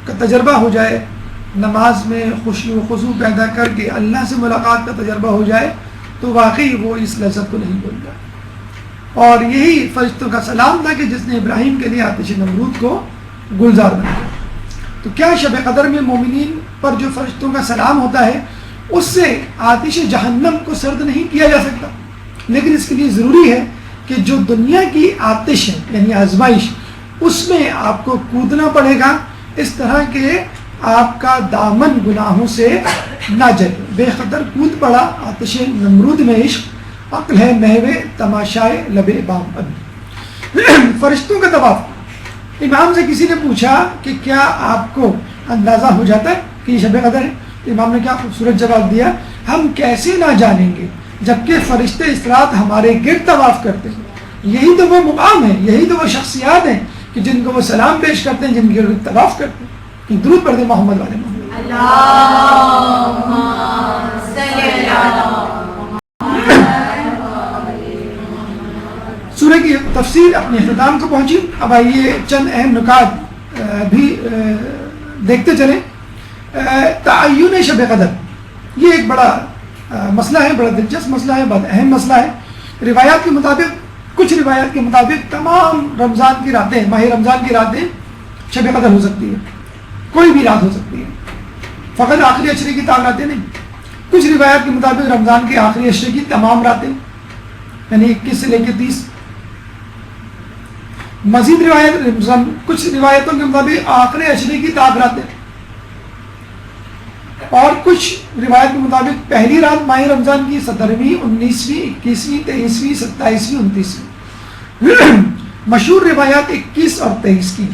کا تجربہ ہو جائے، نماز میں خشوع و خضوع پیدا کر کے اللہ سے ملاقات کا تجربہ ہو جائے تو واقعی وہ اس لذت کو نہیں بھولتا. اور یہی فرشتوں کا سلام تھا کہ جس نے ابراہیم کے لیے آتش نمرود کو گلزار بنایا. تو کیا شب قدر میں مومنین پر جو فرشتوں کا سلام ہوتا ہے اس سے آتش جہنم کو سرد نہیں کیا جا سکتا، لیکن اس کے لیے ضروری ہے کہ جو دنیا کی آتش ہے یعنی آزمائش، اس میں آپ کو کودنا پڑے گا اس طرح کہ آپ کا دامن گناہوں سے نہ جلے. بے خطر کود پڑا آتش نمرود میں عشق، عقل ہے محو تماشائے لبے بام ابھی. فرشتوں کا طواف. امام سے کسی نے پوچھا کہ کیا آپ کو اندازہ ہو جاتا ہے کہ یہ شب قدر ہے؟ امام نے کیا خوبصورت جواب دیا، ہم کیسے نہ جانیں گے جبکہ فرشتے اس رات ہمارے گرد طواف کرتے ہیں. یہی تو وہ مقام ہے، یہی تو وہ شخصیات ہیں کہ جن کو وہ سلام پیش کرتے ہیں، جن کے گرد طواف کرتے ہیں. کہ درود پڑھ دیں محمد والے محمد. اللہم صلی علی سورہ کی تفسیر اپنے اختتام کو پہنچی. اب آئیے چند اہم نکات بھی دیکھتے چلیں. تعین شب قدر یہ ایک بڑا مسئلہ ہے، بڑا دلچسپ مسئلہ ہے، بہت اہم مسئلہ ہے. روایات کے مطابق، کچھ روایات کے مطابق تمام رمضان کی راتیں، ماہ رمضان کی راتیں شب قدر ہو سکتی ہے، کوئی بھی رات ہو سکتی ہے، فقط آخری عشرے کی راتیں نہیں. کچھ روایات کے مطابق رمضان کے آخری عشرے کی تمام راتیں یعنی 21 سے لے کے 30. مزید روایت کچھ روایتوں کے مطابق آخری عشرے کی راتیں، اور کچھ روایت کے مطابق پہلی رات ماہ رمضان کی 17ویں، 19ویں، 21ویں، 23ویں، 27ویں، 29ویں. مشہور روایات 21 اور 23 کی.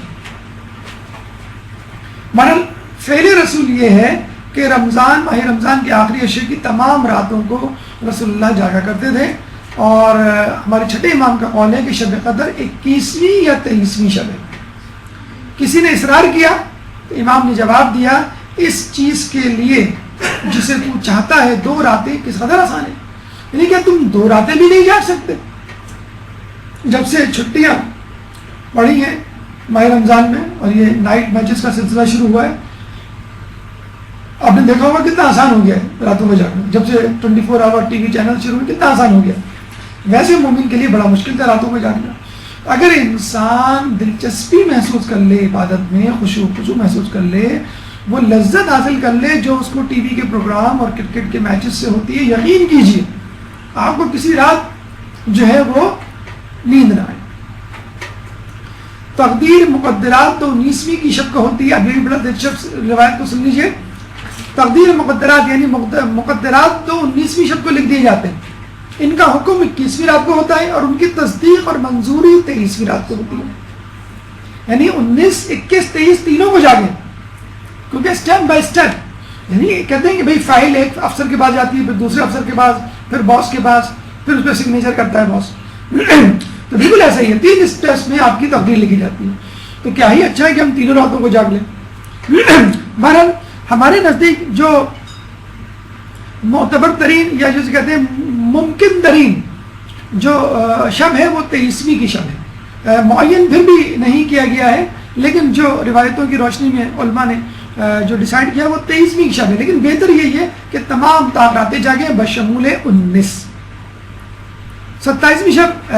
مگر فعل رسول یہ ہے کہ ماہ رمضان کے آخری عشرے کی تمام راتوں کو رسول اللہ جاگا کرتے تھے. اور ہمارے چھٹے امام کا قول ہے کہ شب قدر 21ویں یا 23ویں شب ہے. کسی نے اصرار کیا تو امام نے جواب دیا، اس چیز کے لیے جسے تو چاہتا ہے 2 راتیں کس قدر آسان ہے. یعنی کہ تم 2 راتیں بھی نہیں جاگ سکتے. جب سے چھٹیاں پڑی ہیں ماہ رمضان میں اور یہ نائٹ میچز کا سلسلہ شروع ہوا ہے، آپ نے دیکھا ہوگا کتنا آسان ہو گیا ہے راتوں میں جاگنا. جب سے 24 آور ٹی وی چینل شروع ہوئے کتنا آسان ہو گیا. ویسے مومن کے لیے بڑا مشکل تھا راتوں میں جاگنا. اگر انسان دلچسپی محسوس کر لے عبادت میں، خشوع و خضوع محسوس کر لے، وہ لذت حاصل کر لے جو اس کو ٹی وی کے پروگرام اور کرکٹ کے میچز سے ہوتی ہے، یقین کیجیے آپ کو کسی رات جو ہے وہ نیند نہ آئے. تقدیر مقدرات تو 19ویں کی شب کو ہوتی ہے. ابھی بھی بڑا دلچسپ روایت کو سن لیجیے. تقدیر مقدرات یعنی مقدرات تو 19ویں شب کو لکھ دیے جاتے ہیں، ان کا حکم 21ویں رات کو ہوتا ہے اور ان کی تصدیق اور منظوری 23ویں رات کو ہوتی ہے. یعنی 19، 21، 23 تینوں کو جاگیں، کیونکہ اسٹیپ بائی اسٹیپ. یعنی کہتے ہیں کہ بھائی فائل ایک افسر کے پاس جاتی ہے، پھر دوسرے افسر کے پاس، پھر باس کے پاس، پھر اس پہ سگنیچر کرتا ہے باس. تو بالکل ایسا ہی ہے، 3 اسٹیپس میں آپ کی تقدیر لکھی جاتی ہے. تو کیا ہی اچھا ہے کہ ہم تینوں راتوں کو جاگ لیں. بہرحال ہمارے نزدیک جو معتبر ترین یا جسے کہتے ہیں ممکن ترین جو شب ہے وہ 23ویں کی شب ہے. معین پھر بھی نہیں کیا گیا ہے، لیکن جو روایتوں کی روشنی میں علماء نے جو ڈیسائیڈ کیا وہ 23ویں کی شب ہے. لیکن بہتر یہی ہے کہ تمام راتیں جاگیں بشمول 19. 27ویں شب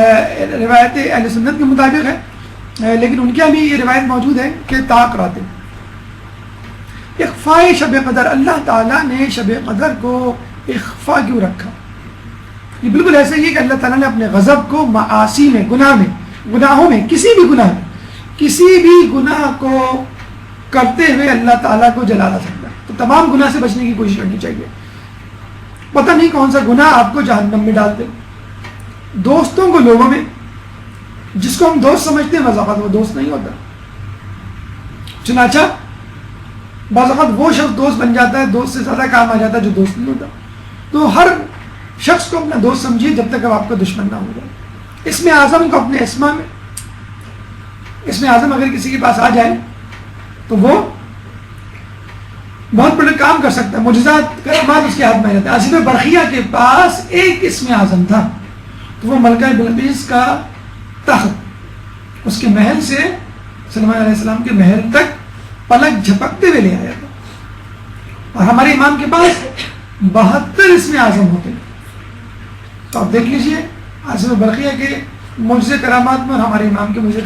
روایت اہل سنت کے مطابق ہے، لیکن ان کے بھی یہ روایت موجود ہے کہ طاق راتیں. اخفاء شب قدر، اللہ تعالیٰ نے شب قدر کو اخفاء کیوں رکھا؟ یہ بالکل ایسا ہی ہے کہ اللہ تعالیٰ نے اپنے غضب کو معاصی میں، گناہوں میں، کسی بھی گناہ کو کرتے ہوئے اللہ تعالیٰ کو جلا نہ سکتا. تو تمام گناہ سے بچنے کی کوشش کرنی چاہیے. پتہ نہیں کون سا گناہ آپ کو جہنم میں ڈال دے. دوستوں کو لوگوں میں، جس کو ہم دوست سمجھتے ہیں بعض اوقات وہ دوست نہیں ہوتا. چنانچہ بعض اوقات وہ شخص دوست بن جاتا ہے، دوست سے زیادہ کام آ جاتا ہے جو دوست نہیں ہوتا. تو ہر شخص کو اپنا دوست سمجھیے جب تک اب آپ کا دشمن نہ ہو جائے. اسم اعظم کو اپنے اسما میں، اسم اعظم اگر کسی کے پاس آ جائے تو وہ بہت بڑے کام کر سکتا ہے، معجزات کرامات اس کے ہاتھ میں آ جاتے ہیں. آصف برقیہ کے پاس ایک اسم اعظم تھا، تو وہ ملکہ بلقیس کا تخت اس کے محل سے سلیمان علیہ السلام کے محل تک پلک جھپکتے ہوئے لے آیا تھا. اور ہمارے امام کے پاس 72 اسم اعظم ہوتے ہیں. تو آپ دیکھ لیجئے آصف برقیہ کے معجزے کرامات میں اور ہمارے امام کے معجزے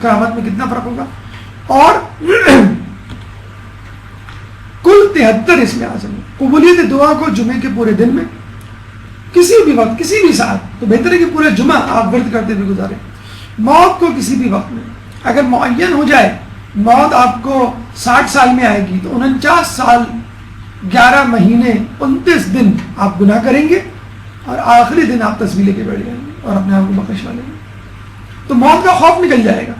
کرامات میں کتنا فرق ہوگا. اور کل 73 اسم اعظم. قبولیت دعا کو جمعے کے پورے دن میں کسی بھی وقت کسی بھی ساتھ، تو بہتر ہے کہ پورے جمعہ آپ ورد کرتے ہوئے گزاریں. موت کو کسی بھی وقت میں اگر معین ہو جائے موت آپ کو 60 سال میں آئے گی، تو 49 سال 11 مہینے 29 دن آپ گناہ کریں گے اور آخری دن آپ تسبیح لے کے بیٹھ جائیں گے اور اپنے آپ کو بخشوا لیں گے. تو موت کا خوف نکل جائے گا.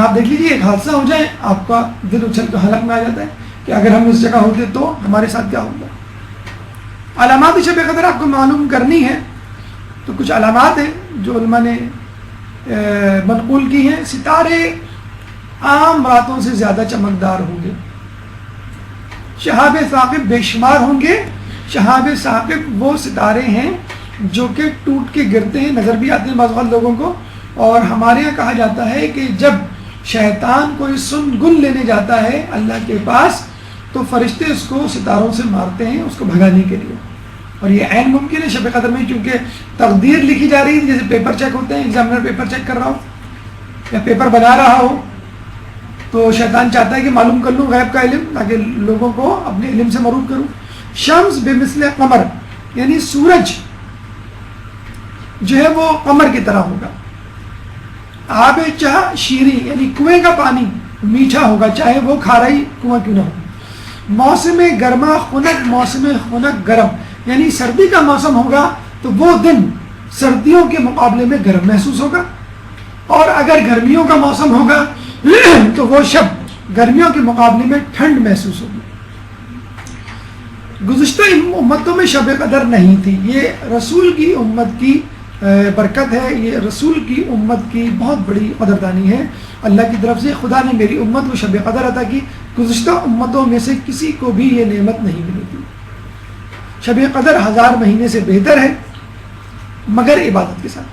آپ دیکھ لیجیے ایک حادثہ ہو جائے آپ کا دل اچھل کر حلق میں آ جاتا ہے کہ اگر ہم اس جگہ ہوتے تو ہمارے ساتھ کیا ہوگا. علامات شب قدر آپ کو معلوم کرنی ہے تو کچھ علامات ہیں جو علماء نے منقول کی ہیں. ستارے عام راتوں سے زیادہ چمکدار ہوں گے. شہاب ثاقب بے شمار ہوں گے. شہاب ثاقب وہ ستارے ہیں جو کہ ٹوٹ کے گرتے ہیں، نظر بھی آتے ہیں بعض اوقات لوگوں کو. اور ہمارے یہاں کہا جاتا ہے کہ جب شیطان کوئی سن گن لینے جاتا ہے اللہ کے پاس تو فرشتے اس کو ستاروں سے مارتے ہیں اس کو بھگانے کے لیے. اور یہ عین ممکن ہے شب قدر میں، کیونکہ تقدیر لکھی جا رہی ہے. جیسے پیپر چیک ہوتے ہیں، ایگزامنر پیپر چیک کر رہا ہو یا پیپر بنا رہا ہو تو شیطان چاہتا ہے کہ معلوم کر لوں غیب کا علم تاکہ لوگوں کو اپنے علم سے معروف کروں. شمس بمثل قمر یعنی سورج جو ہے وہ قمر کی طرح ہوگا. آب چاہ شیریں یعنی کنویں کا پانی میٹھا ہوگا چاہے وہ کھارائی کنواں کیوں نہ ہو. موسم گرما خنک موسم خنک گرم یعنی سردی کا موسم ہوگا تو وہ دن سردیوں کے مقابلے میں گرم محسوس ہوگا. اور اگر گرمیوں کا موسم ہوگا تو وہ شب گرمیوں کے مقابلے میں ٹھنڈ محسوس ہوگی. گزشتہ امتوں میں شب قدر نہیں تھی. یہ رسول کی امت کی برکت ہے، یہ رسول کی امت کی بہت بڑی قدردانی ہے. اللہ کی طرف سے خدا نے میری امت کو شب قدر عطا کی. گزشتہ امتوں میں سے کسی کو بھی یہ نعمت نہیں ملی تھی. شب قدر 1000 مہینے سے بہتر ہے مگر عبادت کے ساتھ.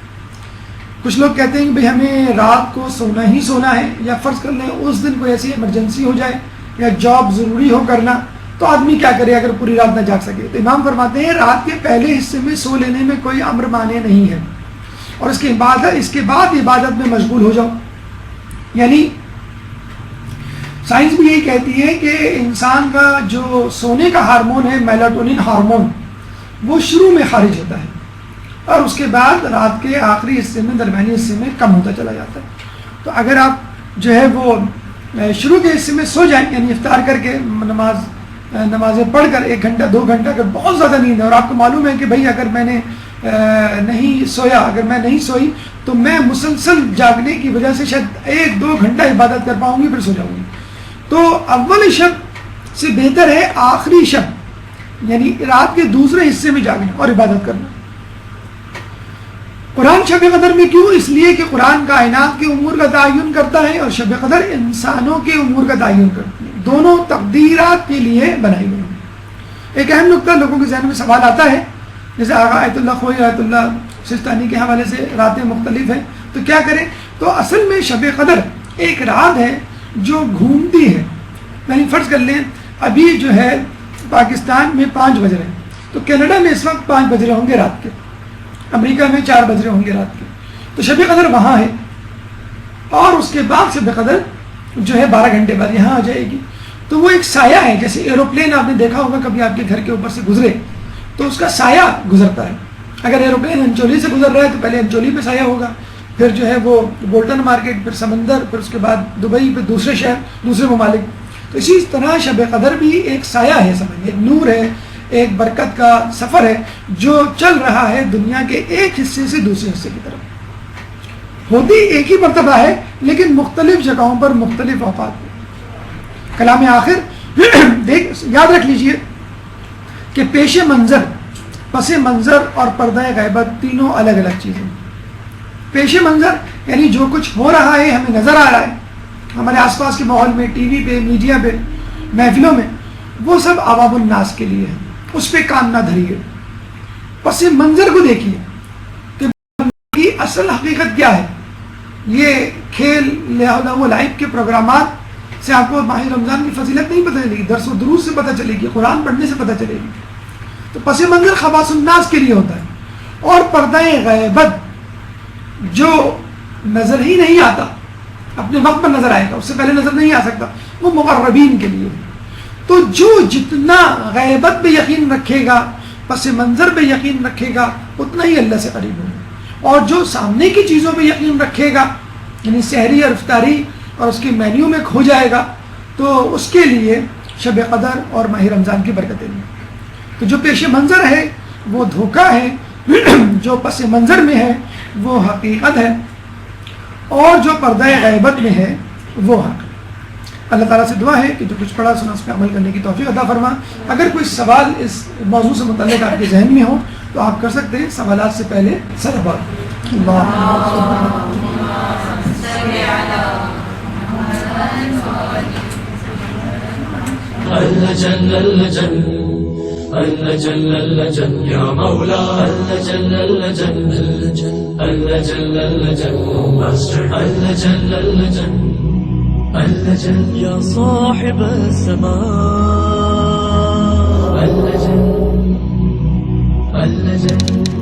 کچھ لوگ کہتے ہیں کہ بھئی ہمیں رات کو سونا ہی سونا ہے، یا فرض کر لیں اس دن کوئی ایسی ایمرجنسی ہو جائے یا جاب ضروری ہو کرنا تو آدمی کیا کرے اگر پوری رات نہ جاگ سکے. تو امام فرماتے ہیں رات کے پہلے حصے میں سو لینے میں کوئی امر مانع نہیں ہے، اور اس کے بعد عبادت میں مشغول ہو جاؤ. یعنی سائنس بھی یہی کہتی ہے کہ انسان کا جو سونے کا ہارمون ہے میلاٹونن ہارمون وہ شروع میں خارج ہوتا ہے اور اس کے بعد رات کے آخری حصے میں درمیانی حصے میں کم ہوتا چلا جاتا ہے. تو اگر آپ جو ہے وہ شروع کے حصے میں سو جائیں یعنی افطار کر کے نمازیں پڑھ کر 1 گھنٹہ 2 گھنٹہ اگر بہت زیادہ نیند ہے اور آپ کو معلوم ہے کہ بھائی اگر میں نے نہیں سویا، اگر میں نہیں سوئی تو میں مسلسل جاگنے کی وجہ سے شاید 1-2 گھنٹہ عبادت کر پاؤں گی پھر سو جاؤں گی. تو اول شب سے بہتر ہے آخری شب یعنی رات کے دوسرے حصے میں جاگنا اور عبادت کرنا. قرآن شب قدر میں کیوں؟ اس لیے کہ قرآن کائنات کے امور کا تعین کرتا ہے اور شب قدر انسانوں کے امور کا تعین کرتی ہے. دونوں تقدیرات کے لیے بنائی گئی ہیں. ایک اہم نقطہ لوگوں کے ذہن میں سوال آتا ہے، جیسے آغا آیت اللہ خوئی آیت اللہ سستانی کے حوالے سے راتیں مختلف ہیں تو کیا کریں. تو اصل میں شب قدر ایک رات ہے جو گھومتی ہے. یعنی فرض کر لیں ابھی جو ہے پاکستان میں 5 بج رہے ہیں تو کینیڈا میں اس وقت 5 بج رہے ہوں گے رات کے، امریکہ میں 4 بج رہے ہوں گے رات کے. تو شب قدر وہاں ہے اور اس کے بعد شب قدر جو ہے 12 گھنٹے بعد یہاں آ جائے گی. تو وہ ایک سایہ ہے، جیسے ایروپلین آپ نے دیکھا ہوگا کبھی آپ کے گھر کے اوپر سے گزرے تو اس کا سایہ گزرتا ہے. اگر ایروپلین انچولی سے گزر رہا ہے تو پہلے انچولی پہ سایہ ہوگا، پھر جو ہے وہ بولٹن مارکیٹ، پھر سمندر، پھر اس کے بعد دبئی، پھر دوسرے شہر، دوسرے ممالک. تو اسی طرح شب قدر بھی ایک سایہ ہے، سمجھیں ایک نور ہے، ایک برکت کا سفر ہے جو چل رہا ہے دنیا کے ایک حصے سے دوسرے حصے کی طرف. ہوتی ایک ہی مرتبہ ہے لیکن مختلف جگہوں پر مختلف اوقات میں. کلام آخر یاد رکھ لیجئے کہ پیش منظر پس منظر اور پردہ غیبت تینوں الگ الگ چیزیں. پیش منظر یعنی جو کچھ ہو رہا ہے ہمیں نظر آ رہا ہے ہمارے آس پاس کے ماحول میں، ٹی وی پہ، میڈیا پہ، محفلوں میں، وہ سب عوام الناس کے لیے ہے، اس پہ کان نہ دھریے. پس منظر کو دیکھیے کہ کی اصل حقیقت کیا ہے. یہ کھیل و لعب کے پروگرامات سے آپ کو ماہ رمضان کی فضیلت نہیں پتہ چلے گی، درس و دروس سے پتہ چلے گی، قرآن پڑھنے سے پتہ چلے گی. تو پس منظر خواص الناس کے لیے ہوتا ہے. اور پردہ غیبت جو نظر ہی نہیں آتا، اپنے وقت پر نظر آئے گا، اس سے پہلے نظر نہیں آ سکتا، وہ مقربین کے لیے. تو جو جتنا غیبت پہ یقین رکھے گا، پس منظر پہ یقین رکھے گا، اتنا ہی اللہ سے قریب ہوگا. اور جو سامنے کی چیزوں پہ یقین رکھے گا، یعنی سحری اور افطاری اور اس کے مینیو میں کھو جائے گا، تو اس کے لیے شب قدر اور ماہ رمضان کی برکتیں ہیں. تو جو پیش منظر ہے وہ دھوکہ ہے، جو پس منظر میں ہے وہ حقیقت ہے، اور جو پردہ غیبت میں ہے وہ حق. اللہ تعالیٰ سے دعا ہے کہ جو کچھ پڑھا سنا اس پہ عمل کرنے کی توفیق عطا فرما. اگر کوئی سوال اس موضوع سے متعلق آپ کے ذہن میں ہو تو آپ کر سکتے ہیں. سوالات سے پہلے صلوات. اللجن اللجن اللجن اللجن يا مولا اللجن اللجن اللجن اللجن اللجن اللجن اللجن يا صاحب السماء اللجن اللجن